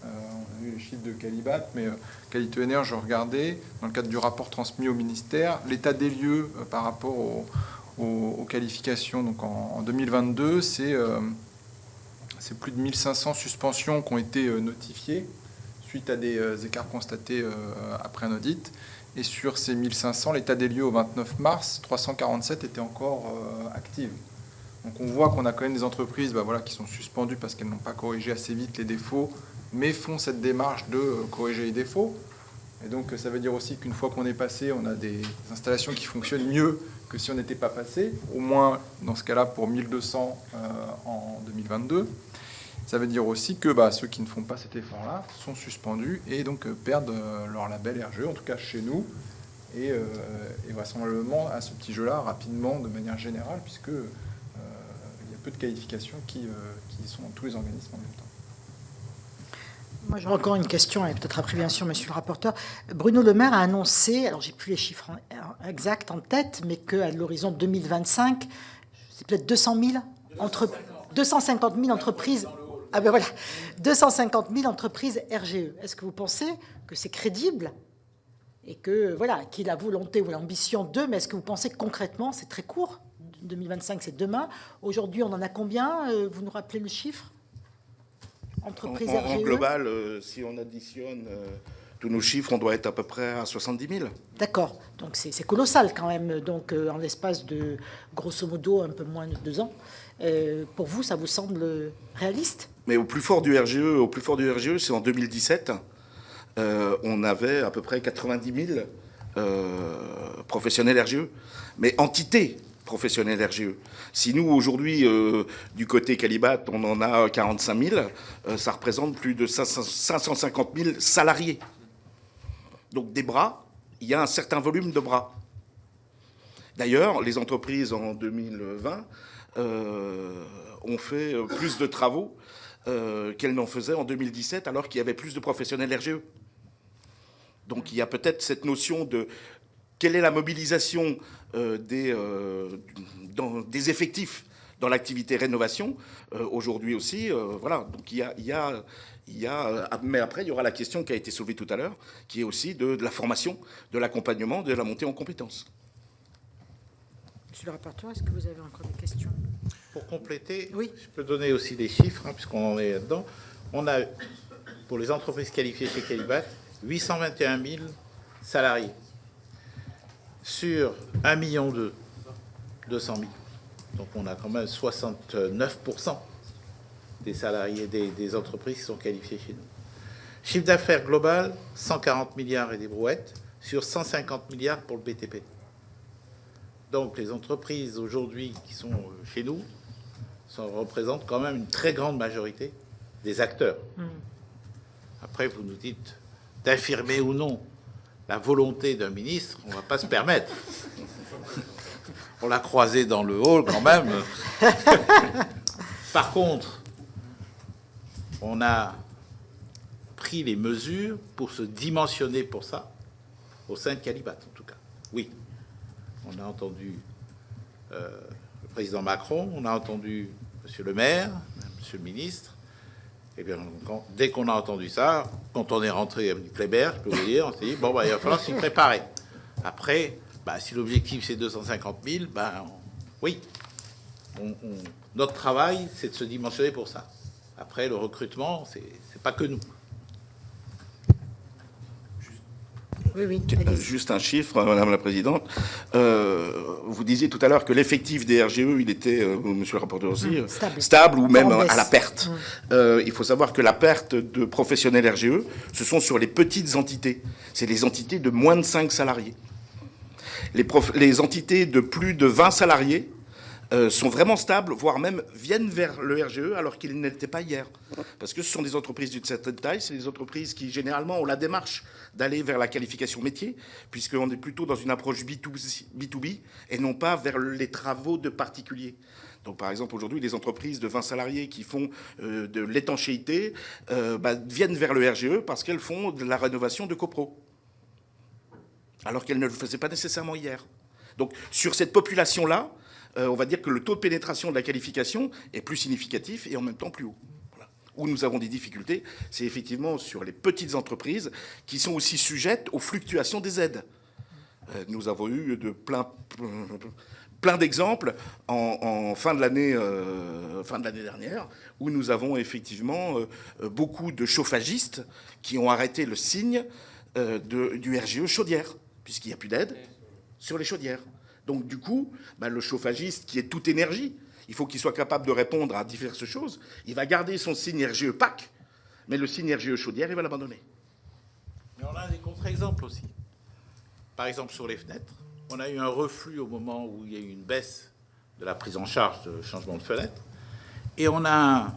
On a vu les chiffres de Calibat, mais Qualité ENR, je regardais, dans le cadre du rapport transmis au ministère, l'état des lieux par rapport aux qualifications. Donc en 2022, c'est plus de 1500 suspensions qui ont été notifiées suite à des écarts constatés après un audit. Et sur ces 1500, l'état des lieux au 29 mars, 347 étaient encore actives. Donc on voit qu'on a quand même des entreprises qui sont suspendues parce qu'elles n'ont pas corrigé assez vite les défauts, mais font cette démarche de corriger les défauts. Et donc ça veut dire aussi qu'une fois qu'on est passé, on a des installations qui fonctionnent mieux que si on n'était pas passé, au moins dans ce cas-là pour 1200 en 2022. Ça veut dire aussi que ceux qui ne font pas cet effort-là sont suspendus et donc perdent leur label RGE, en tout cas chez nous, et vraisemblablement à ce petit jeu-là rapidement de manière générale, puisque il y a peu de qualifications qui sont dans tous les organismes en même temps. Moi, j'ai encore une question, et peut-être après, bien sûr, monsieur le rapporteur. Bruno Le Maire a annoncé, alors j'ai plus les chiffres exacts en tête, mais qu'à l'horizon 2025, c'est peut-être 250 000 entreprises. Ah ben voilà, 250 000 entreprises RGE. Est-ce que vous pensez que c'est crédible et que voilà, qu'il a la volonté ou l'ambition d'eux, mais est-ce que vous pensez que concrètement, c'est très court? 2025, c'est demain. Aujourd'hui, on en a combien? Vous nous rappelez le chiffre? Entreprises RGE. En global, si on additionne tous nos chiffres, on doit être à peu près à 70 000. D'accord. Donc c'est colossal quand même. Donc en l'espace de grosso modo un peu moins de 2 ans. Pour vous, ça vous semble réaliste? Mais au plus fort du RGE, c'est en 2017. On avait à peu près 90 000 professionnels RGE, mais entités professionnels RGE. Si nous, aujourd'hui, du côté Calibat, on en a 45 000, ça représente plus de 550 000 salariés. Donc des bras, il y a un certain volume de bras. D'ailleurs, les entreprises en 2020 ont fait plus de travaux qu'elles n'en faisaient en 2017, alors qu'il y avait plus de professionnels RGE. Donc il y a peut-être cette notion de quelle est la mobilisation des effectifs dans l'activité rénovation aujourd'hui aussi. Voilà. Donc mais après il y aura la question qui a été soulevée tout à l'heure, qui est aussi de la formation, de l'accompagnement, de la montée en compétences. Monsieur le rapporteur, est-ce que vous avez encore des questions? Pour compléter, oui. Je peux donner aussi des chiffres, puisqu'on en est là-dedans. On a, pour les entreprises qualifiées chez Calibat, 821 000 salariés sur 1,2 million 200 000. Donc on a quand même 69% des salariés des entreprises qui sont qualifiées chez nous. Chiffre d'affaires global, 140 milliards et des brouettes sur 150 milliards pour le BTP. Donc les entreprises aujourd'hui qui sont chez nous représentent quand même une très grande majorité des acteurs. Après, vous nous dites d'affirmer ou non la volonté d'un ministre, on ne va pas se permettre. On l'a croisé dans le hall quand même. Par contre, on a pris les mesures pour se dimensionner pour ça, au sein de Calibat en tout cas. Oui, on a entendu le président Macron, on a entendu monsieur le maire, monsieur le ministre. Et bien, dès qu'on a entendu ça, quand on est rentré à Kléber, je peux vous dire, on s'est dit, bon, bah, il va falloir s'y préparer. Après, bah, si l'objectif c'est 250 000, bah, oui, notre travail, c'est de se dimensionner pour ça. Après, le recrutement, c'est pas que nous. Oui. Juste un chiffre, Madame la Présidente. Vous disiez tout à l'heure que l'effectif des RGE, il était, Monsieur le rapporteur aussi, stable ou même à la perte. Il faut savoir que la perte de professionnels RGE, ce sont sur les petites entités. C'est les entités de moins de 5 salariés. Les entités de plus de 20 salariés sont vraiment stables, voire même viennent vers le RGE alors qu'ils n'étaient pas hier. Parce que ce sont des entreprises d'une certaine taille, c'est des entreprises qui généralement ont la démarche d'aller vers la qualification métier, puisqu'on est plutôt dans une approche B2B et non pas vers les travaux de particuliers. Donc par exemple aujourd'hui, des entreprises de 20 salariés qui font de l'étanchéité viennent vers le RGE parce qu'elles font de la rénovation de copro, alors qu'elles ne le faisaient pas nécessairement hier. Donc sur cette population-là, on va dire que le taux de pénétration de la qualification est plus significatif et en même temps plus haut. Voilà. Où nous avons des difficultés, c'est effectivement sur les petites entreprises qui sont aussi sujettes aux fluctuations des aides. Nous avons eu plein d'exemples en fin de l'année dernière où nous avons effectivement beaucoup de chauffagistes qui ont arrêté le signe du RGE chaudière, puisqu'il n'y a plus d'aide sur les chaudières. Donc du coup, le chauffagiste qui est toute énergie, il faut qu'il soit capable de répondre à diverses choses. Il va garder son signe RGE PAC, mais le signe RGE chaudière, il va l'abandonner. Mais on a des contre-exemples aussi. Par exemple, sur les fenêtres, on a eu un reflux au moment où il y a eu une baisse de la prise en charge de changement de fenêtre. Et on a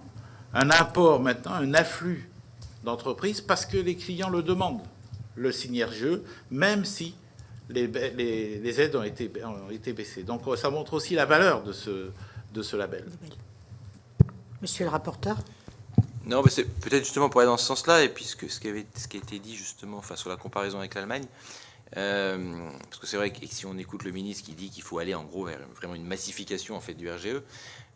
un apport maintenant, un afflux d'entreprises parce que les clients le demandent, le signe RGE, même si les aides ont été baissées. Donc ça montre aussi la valeur de ce label. Monsieur le rapporteur. Non, mais c'est peut-être justement pour aller dans ce sens-là, et puis ce qui a été dit justement sur la comparaison avec l'Allemagne, parce que c'est vrai que si on écoute le ministre qui dit qu'il faut aller en gros vers vraiment une massification en fait du RGE,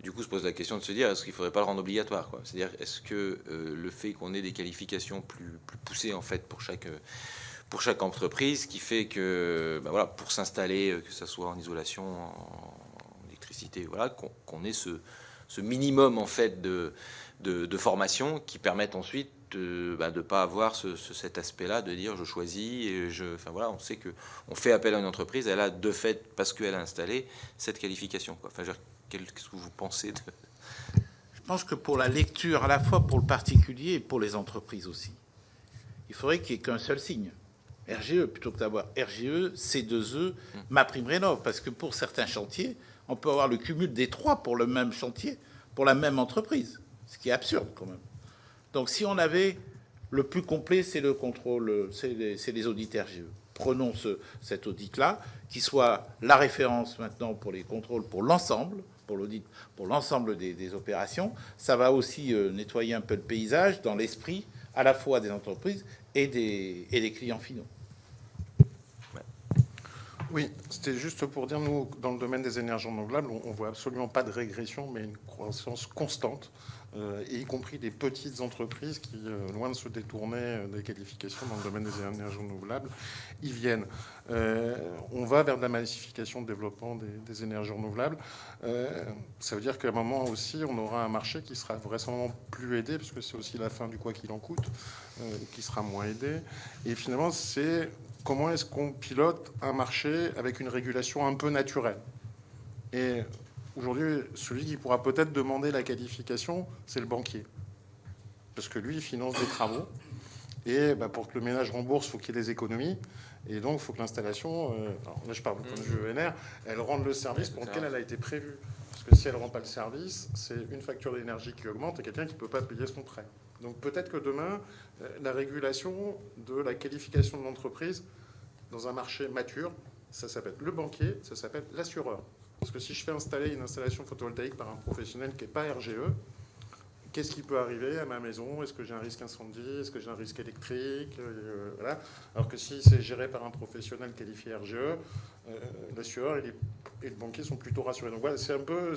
du coup se pose la question de se dire est-ce qu'il ne faudrait pas le rendre obligatoire, quoi. C'est-à-dire est-ce que le fait qu'on ait des qualifications plus poussées en fait pour chaque entreprise, qui fait que voilà, pour s'installer, que ce soit en isolation, en électricité, voilà, qu'on ait ce minimum en fait de formation qui permettent ensuite de ne pas avoir cet aspect-là de dire je choisis et enfin voilà, on sait que on fait appel à une entreprise, elle a de fait, parce qu'elle a installé cette qualification, quoi. Enfin, qu'est-ce que vous pensez de... Je pense que pour la lecture, à la fois pour le particulier et pour les entreprises aussi, il faudrait qu'il n'y ait qu'un seul signe. RGE, plutôt que d'avoir RGE, C2E, MaPrimeRénov', parce que pour certains chantiers, on peut avoir le cumul des trois pour le même chantier, pour la même entreprise, ce qui est absurde quand même. Donc si on avait le plus complet, c'est le contrôle, c'est les audits RGE. Prenons cet audit-là, qui soit la référence maintenant pour les contrôles pour l'ensemble, pour l'audit, pour l'ensemble des opérations. Ça va aussi nettoyer un peu le paysage dans l'esprit à la fois des entreprises et des clients finaux. Oui, c'était juste pour dire, nous, dans le domaine des énergies renouvelables, on ne voit absolument pas de régression, mais une croissance constante, et y compris des petites entreprises qui, loin de se détourner des qualifications dans le domaine des énergies renouvelables, y viennent. On va vers de la massification de développement des énergies renouvelables. Ça veut dire qu'à un moment aussi, on aura un marché qui sera vraisemblablement plus aidé, parce que c'est aussi la fin du quoi qu'il en coûte, qui sera moins aidé. Et finalement, c'est... Comment est-ce qu'on pilote un marché avec une régulation un peu naturelle? Et aujourd'hui, celui qui pourra peut-être demander la qualification, c'est le banquier. Parce que lui, il finance des travaux. Et pour que le ménage rembourse, il faut qu'il y ait des économies. Et donc, il faut que l'installation, là je parle du point de vue ENR, elle rende le service pour lequel elle a été prévue. Parce que si elle ne rend pas le service, c'est une facture d'énergie qui augmente et quelqu'un qui ne peut pas payer son prêt. Donc peut-être que demain, la régulation de la qualification de l'entreprise dans un marché mature, ça s'appelle le banquier, ça s'appelle l'assureur. Parce que si je fais installer une installation photovoltaïque par un professionnel qui n'est pas RGE, qu'est-ce qui peut arriver à ma maison? Est-ce que j'ai un risque incendie? Est-ce que j'ai un risque électrique? Voilà. Alors que si c'est géré par un professionnel qualifié RGE, l'assureur et le banquier sont plutôt rassurés. Donc voilà, c'est un peu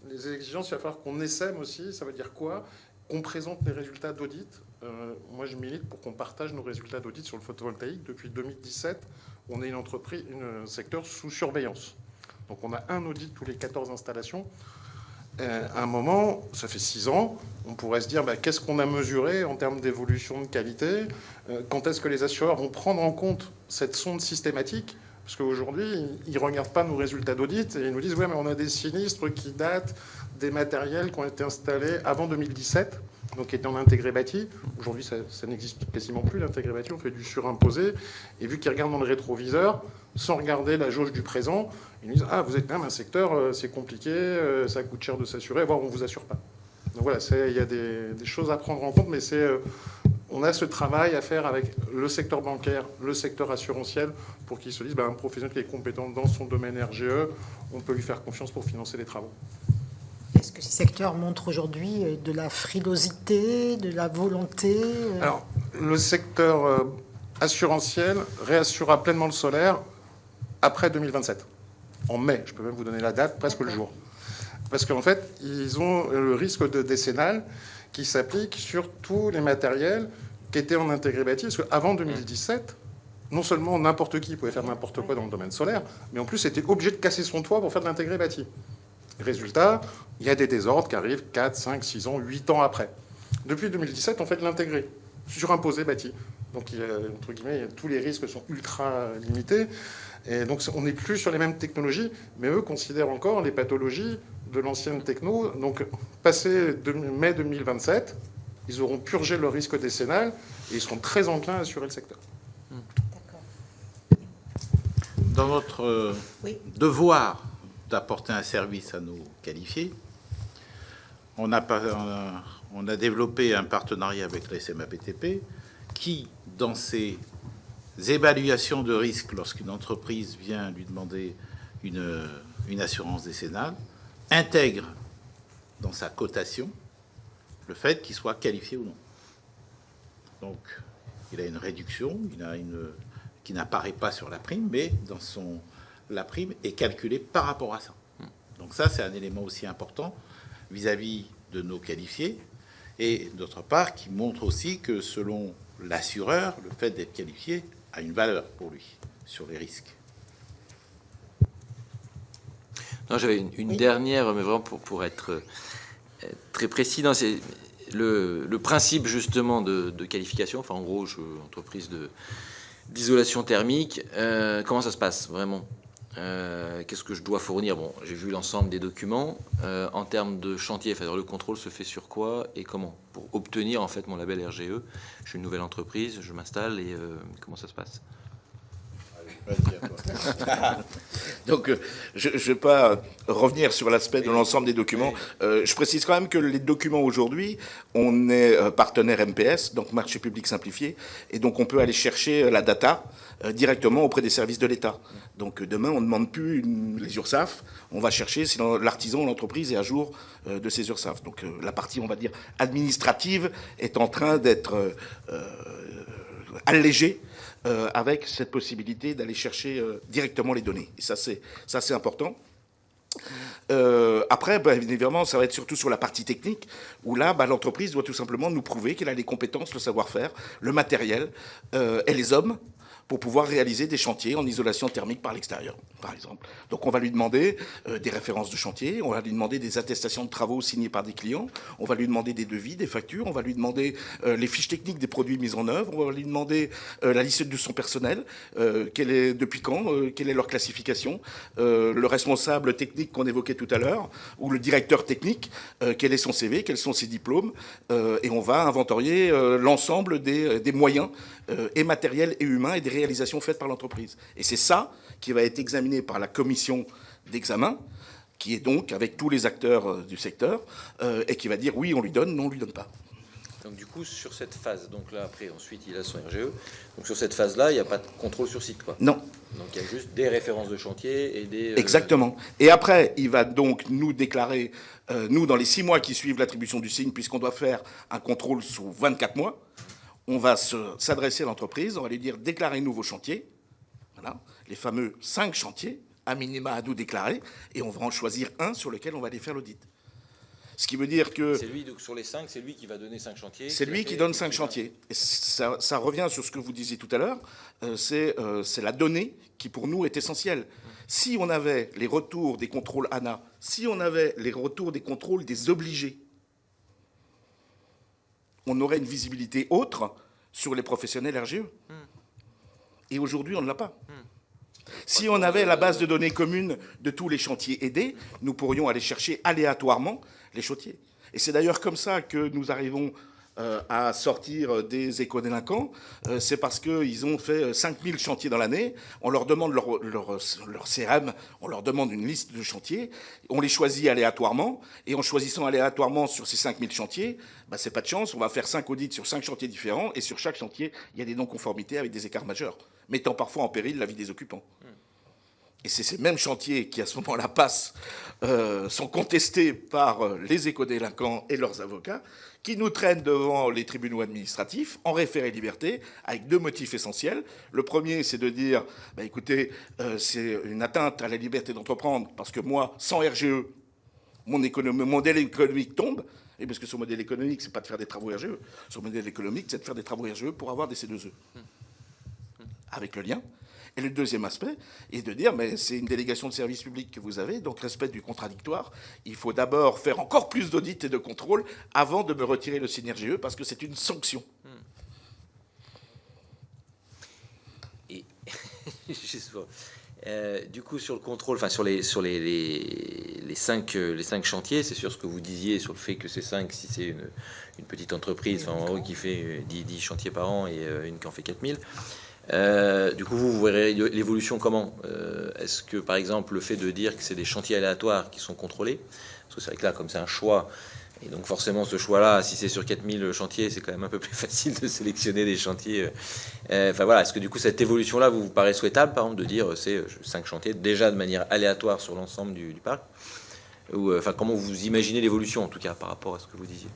les exigences. Il va falloir qu'on essaime aussi. Ça veut dire quoi? Qu'on présente les résultats d'audit. Moi, je milite pour qu'on partage nos résultats d'audit sur le photovoltaïque. Depuis 2017, on est un secteur sous surveillance. Donc, on a un audit tous les 14 installations. À un moment, ça fait 6 ans, on pourrait se dire qu'est-ce qu'on a mesuré en termes d'évolution de qualité? Quand est-ce que les assureurs vont prendre en compte cette sonde systématique? Parce qu'aujourd'hui, ils ne regardent pas nos résultats d'audit et ils nous disent ouais, mais on a des sinistres qui datent des matériels qui ont été installés avant 2017, donc qui étaient en intégré bâti. Aujourd'hui, ça n'existe quasiment plus, l'intégré bâti, on fait du surimposé. Et vu qu'ils regardent dans le rétroviseur, sans regarder la jauge du présent, ils nous disent ah, vous êtes quand même un secteur, c'est compliqué, ça coûte cher de s'assurer, voire on ne vous assure pas. Donc voilà, il y a des choses à prendre en compte, mais on a ce travail à faire avec le secteur bancaire, le secteur assurantiel, pour qu'ils se disent un professionnel qui est compétent dans son domaine RGE, on peut lui faire confiance pour financer les travaux. Est-ce que ces secteurs montrent aujourd'hui de la frilosité, de la volonté? Alors, le secteur assurantiel réassurera pleinement le solaire après 2027. En mai, je peux même vous donner la date, presque le jour. Parce qu'en fait, ils ont le risque de décennal qui s'applique sur tous les matériels qui étaient en intégré bâti. Parce qu'avant 2017, non seulement n'importe qui pouvait faire n'importe quoi dans le domaine solaire, mais en plus était obligé de casser son toit pour faire de l'intégré bâti. Résultat, il y a des désordres qui arrivent 4, 5, 6 ans, 8 ans après. Depuis 2017, on fait de l'intégré, surimposé bâti. Donc, entre guillemets, tous les risques sont ultra limités. Et donc, on n'est plus sur les mêmes technologies, mais eux considèrent encore les pathologies de l'ancienne techno. Donc, passé mai 2027, ils auront purgé leur risque décennal et ils seront très enclins à assurer le secteur. Dans notre devoir d'apporter un service à nos qualifiés, on a développé un partenariat avec la SMAPTP qui, dans ses évaluations de risque, lorsqu'une entreprise vient lui demander une assurance décennale, intègre dans sa cotation le fait qu'il soit qualifié ou non. Donc, il a une réduction, qui n'apparaît pas sur la prime, mais la prime est calculée par rapport à ça. Donc ça, c'est un élément aussi important vis-à-vis de nos qualifiés, et d'autre part, qui montre aussi que selon l'assureur, le fait d'être qualifié a une valeur pour lui sur les risques. Non, j'avais une dernière, mais vraiment pour être très précis. C'est le principe justement de qualification. Enfin, en gros, entreprise d'isolation thermique. Comment ça se passe vraiment? Qu'est-ce que je dois fournir? Bon, j'ai vu l'ensemble des documents. En termes de chantier, enfin, le contrôle se fait sur quoi et comment? Pour obtenir en fait mon label RGE, je suis une nouvelle entreprise, je m'installe et comment ça se passe? Donc, je ne vais pas revenir sur l'aspect de l'ensemble des documents. Je précise quand même que les documents aujourd'hui, on est partenaire MPS, donc marché public simplifié, et donc on peut aller chercher la data directement auprès des services de l'État. Donc demain, on ne demande plus les URSSAF, on va chercher si l'artisan, l'entreprise est à jour de ces URSSAF. Donc la partie, on va dire, administrative est en train d'être allégée avec cette possibilité d'aller chercher directement les données. Et ça, c'est important. Après, évidemment, ça va être surtout sur la partie technique, où là, l'entreprise doit tout simplement nous prouver qu'elle a les compétences, le savoir-faire, le matériel et les hommes pour pouvoir réaliser des chantiers en isolation thermique par l'extérieur, par exemple. Donc on va lui demander des références de chantier, on va lui demander des attestations de travaux signées par des clients, on va lui demander des devis, des factures, on va lui demander les fiches techniques des produits mis en œuvre, on va lui demander la liste de son personnel, depuis quand, quelle est leur classification, le responsable technique qu'on évoquait tout à l'heure, ou le directeur technique, quel est son CV, quels sont ses diplômes, et on va inventorier l'ensemble des moyens et matériels et humains et des réalisations faites par l'entreprise. Et c'est ça qui va être examiné par la commission d'examen, qui est donc avec tous les acteurs du secteur, et qui va dire oui, on lui donne, non, on lui donne pas. Donc du coup, sur cette phase, donc là, après, ensuite, il a son RGE. Donc sur cette phase-là, il n'y a pas de contrôle sur site, quoi. Non. Donc il y a juste des références de chantier et des... Exactement. Et après, il va donc nous déclarer, nous, dans les 6 mois qui suivent l'attribution du signe, puisqu'on doit faire un contrôle sous 24 mois, on va s'adresser à l'entreprise, on va lui dire déclarer un nouveau chantier, voilà, les fameux 5 chantiers, à minima à nous déclarer, et on va en choisir un sur lequel on va aller faire l'audit. Ce qui veut dire que... C'est lui, donc sur les 5, c'est lui qui va donner 5 chantiers. C'est lui qui donne 5 chantiers. Et ça revient sur ce que vous disiez tout à l'heure, c'est la donnée qui pour nous est essentielle. Si on avait les retours des contrôles ANA, si on avait les retours des contrôles des obligés, on aurait une visibilité autre sur les professionnels RGE. Et aujourd'hui, on ne l'a pas. Si on avait la base de données commune de tous les chantiers aidés, nous pourrions aller chercher aléatoirement les chantiers. Et c'est d'ailleurs comme ça que nous arrivons à sortir des éco-délinquants. C'est parce qu'ils ont fait 5000 chantiers dans l'année. On leur demande leur CRM, on leur demande une liste de chantiers. On les choisit aléatoirement. Et en choisissant aléatoirement sur ces 5000 chantiers, c'est pas de chance. On va faire 5 audits sur 5 chantiers différents. Et sur chaque chantier, il y a des non-conformités avec des écarts majeurs, mettant parfois en péril la vie des occupants. Et c'est ces mêmes chantiers qui, à ce moment-là, passent, sont contestés par les éco-délinquants et leurs avocats, qui nous traînent devant les tribunaux administratifs en référé liberté, avec 2 motifs essentiels. Le premier, c'est de dire, écoutez, c'est une atteinte à la liberté d'entreprendre, parce que moi, sans RGE, mon modèle économique tombe. Et parce que son modèle économique, c'est pas de faire des travaux RGE. Son modèle économique, c'est de faire des travaux RGE pour avoir des C2E. Avec le lien. Et le deuxième aspect est de dire, mais c'est une délégation de service public que vous avez, donc respect du contradictoire. Il faut d'abord faire encore plus d'audits et de contrôles avant de me retirer le signe RGE, parce que c'est une sanction. Et du coup, sur le contrôle, enfin sur les 5 chantiers, c'est sur ce que vous disiez, sur le fait que ces 5, si c'est une petite entreprise, en gros, qui fait 10 chantiers par an et une qui en fait 4000, du coup, vous verrez l'évolution comment? Est-ce que, par exemple, le fait de dire que c'est des chantiers aléatoires qui sont contrôlés, parce que c'est vrai que là, comme c'est un choix, et donc forcément, ce choix-là, si c'est sur 4000 chantiers, c'est quand même un peu plus facile de sélectionner des chantiers. Enfin voilà, est-ce que du coup, cette évolution-là vous paraît souhaitable, par exemple, de dire c'est 5 chantiers déjà de manière aléatoire sur l'ensemble du parc? Ou enfin, comment vous imaginez l'évolution, en tout cas, par rapport à ce que vous disiez?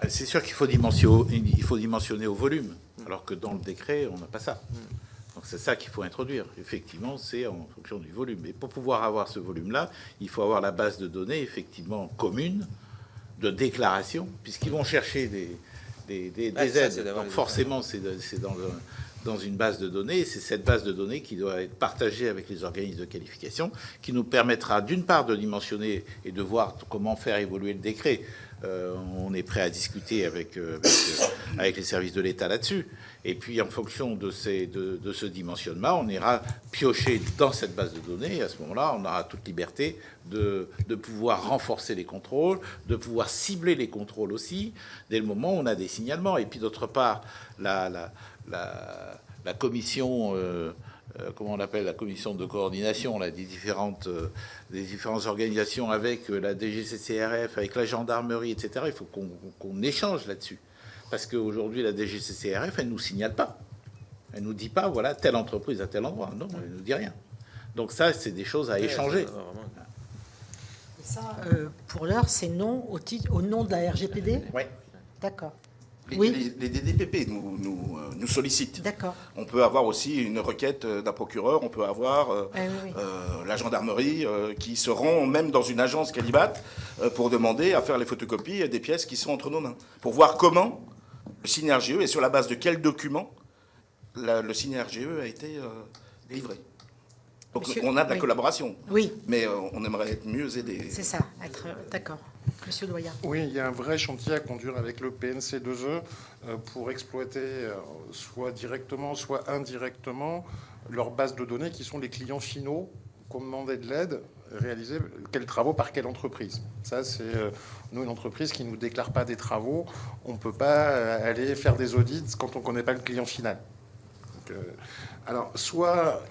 C'est sûr qu'il faut dimensionner au volume, alors que dans le décret, on n'a pas ça. Donc c'est ça qu'il faut introduire. Effectivement, c'est en fonction du volume. Et pour pouvoir avoir ce volume-là, il faut avoir la base de données, effectivement, commune, de déclaration, puisqu'ils vont chercher des aides. Donc forcément, c'est dans une base de données, et c'est cette base de données qui doit être partagée avec les organismes de qualification, qui nous permettra d'une part de dimensionner et de voir comment faire évoluer le décret. On est prêt à discuter avec les services de l'État là-dessus. Et puis, en fonction de ce dimensionnement, on ira piocher dans cette base de données. Et à ce moment-là, on aura toute liberté de pouvoir renforcer les contrôles, de pouvoir cibler les contrôles aussi, dès le moment où on a des signalements. Et puis, d'autre part, la commission... comment on l'appelle, la commission de coordination là, des différentes organisations avec la DGCCRF, avec la gendarmerie, etc. Il faut qu'on échange là-dessus. Parce qu'aujourd'hui, la DGCCRF, elle ne nous signale pas. Elle ne nous dit pas, voilà, telle entreprise à tel endroit. Non, elle ne nous dit rien. Donc ça, c'est des choses à échanger. Et ça, pour l'heure, c'est non au nom de la RGPD ? Oui. D'accord. Oui. Les DDPP nous sollicitent. D'accord. On peut avoir aussi une requête d'un procureur, on peut avoir la gendarmerie qui se rend même dans une agence Calibat pour demander à faire les photocopies des pièces qui sont entre nos mains. Pour voir comment le signe RGE et sur la base de quels documents le signe RGE a été livré. Donc Monsieur, on a de la collaboration. Oui. Mais on aimerait être mieux aidés. C'est ça, être d'accord. Monsieur Doyen. Oui, il y a un vrai chantier à conduire avec le PNC2E pour exploiter soit directement, soit indirectement leurs bases de données qui sont les clients finaux qui ont demandé de l'aide, réaliser quels travaux par quelle entreprise. Ça, c'est nous, une entreprise qui ne nous déclare pas des travaux, on ne peut pas aller faire des audits quand on ne connaît pas le client final. Donc, alors, soit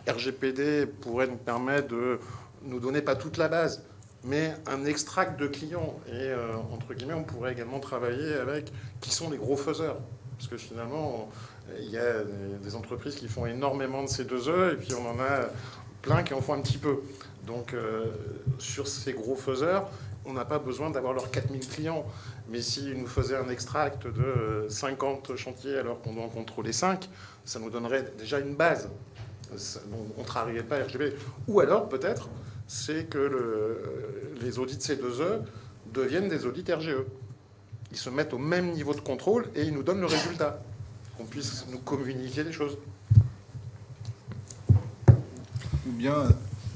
RGPD pourrait nous permettre de nous donner pas toute la base, mais un extract de clients. Et entre guillemets, on pourrait également travailler avec qui sont les gros faiseurs. Parce que finalement, il y a des entreprises qui font énormément de C2E, et puis on en a plein qui en font un petit peu. Donc sur ces gros faiseurs, on n'a pas besoin d'avoir leurs 4000 clients. Mais s'ils nous faisaient un extract de 50 chantiers alors qu'on doit en contrôler 5, ça nous donnerait déjà une base. On ne travaillerait pas RGPD. Ou alors, peut-être, c'est que les audits C2E deviennent des audits RGE. Ils se mettent au même niveau de contrôle et ils nous donnent le résultat. Qu'on puisse nous communiquer des choses. Ou bien,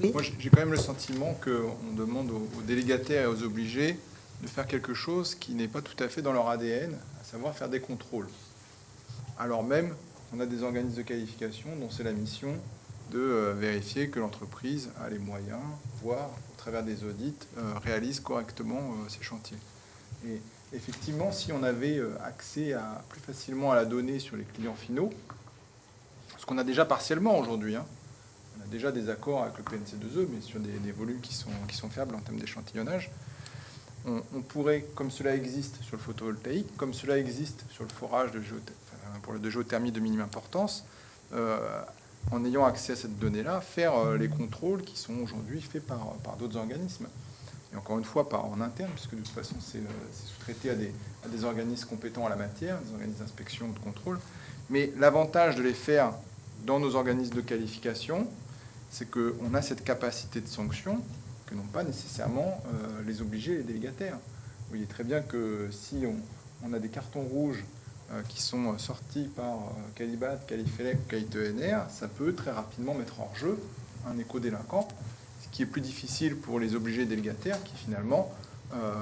oui. Moi j'ai quand même le sentiment qu'on demande aux délégataires et aux obligés de faire quelque chose qui n'est pas tout à fait dans leur ADN, à savoir faire des contrôles. Alors même qu'on a des organismes de qualification dont c'est la mission de vérifier que l'entreprise a les moyens, voire au travers des audits, réalise correctement ses chantiers. Et effectivement, si on avait accès plus facilement à la donnée sur les clients finaux, ce qu'on a déjà partiellement aujourd'hui, hein, on a déjà des accords avec le PNC2E, mais sur des volumes qui sont faibles en termes d'échantillonnage, on pourrait, comme cela existe sur le photovoltaïque, comme cela existe sur le forage de géothermie de minime importance, en ayant accès à cette donnée-là, faire les contrôles qui sont aujourd'hui faits par d'autres organismes. Et encore une fois, pas en interne, puisque de toute façon, c'est sous-traité à des organismes compétents en la matière, des organismes d'inspection ou de contrôle. Mais l'avantage de les faire dans nos organismes de qualification, c'est qu'on a cette capacité de sanction que n'ont pas nécessairement les obligés et les délégataires. Vous voyez très bien que si on a des cartons rouges qui sont sortis par Calibat, Qualifelec ou KITENR, ça peut très rapidement mettre hors jeu un éco-délinquant, ce qui est plus difficile pour les obligés délégataires qui finalement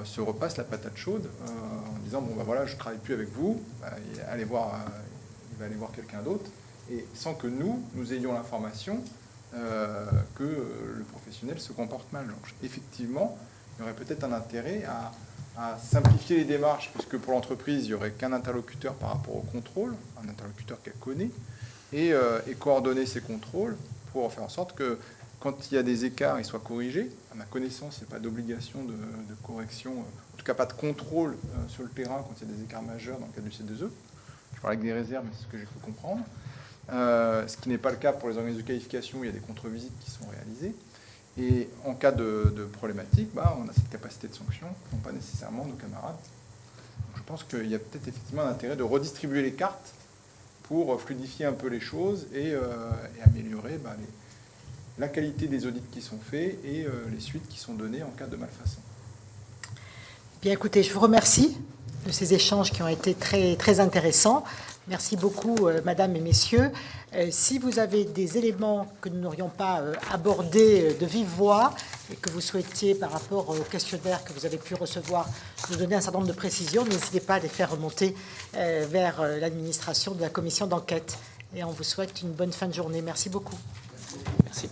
se repassent la patate chaude en disant bon ben voilà, je ne travaille plus avec vous, il va aller voir quelqu'un d'autre, et sans que nous ayons l'information que le professionnel se comporte mal. Donc, effectivement, il y aurait peut-être un intérêt à simplifier les démarches, puisque pour l'entreprise, il n'y aurait qu'un interlocuteur par rapport au contrôle, un interlocuteur qu'elle connaît, et coordonner ces contrôles pour faire en sorte que quand il y a des écarts, ils soient corrigés. À ma connaissance, il n'y a pas d'obligation de correction, en tout cas pas de contrôle sur le terrain quand il y a des écarts majeurs dans le cadre du C2E. Je parle avec des réserves, mais c'est ce que j'ai pu comprendre. Ce qui n'est pas le cas pour les organismes de qualification, où il y a des contre-visites qui sont réalisées. Et en cas de problématique, on a cette capacité de sanction, non pas nécessairement nos camarades. Donc je pense qu'il y a peut-être effectivement un intérêt de redistribuer les cartes pour fluidifier un peu les choses et améliorer la qualité des audits qui sont faits et les suites qui sont données en cas de malfaçon. Bien, écoutez, je vous remercie de ces échanges qui ont été très, très intéressants. Merci beaucoup, Madame et Messieurs. Si vous avez des éléments que nous n'aurions pas abordés de vive voix et que vous souhaitiez, par rapport au questionnaire que vous avez pu recevoir, nous donner un certain nombre de précisions, n'hésitez pas à les faire remonter vers l'administration de la commission d'enquête. Et on vous souhaite une bonne fin de journée. Merci beaucoup. Merci.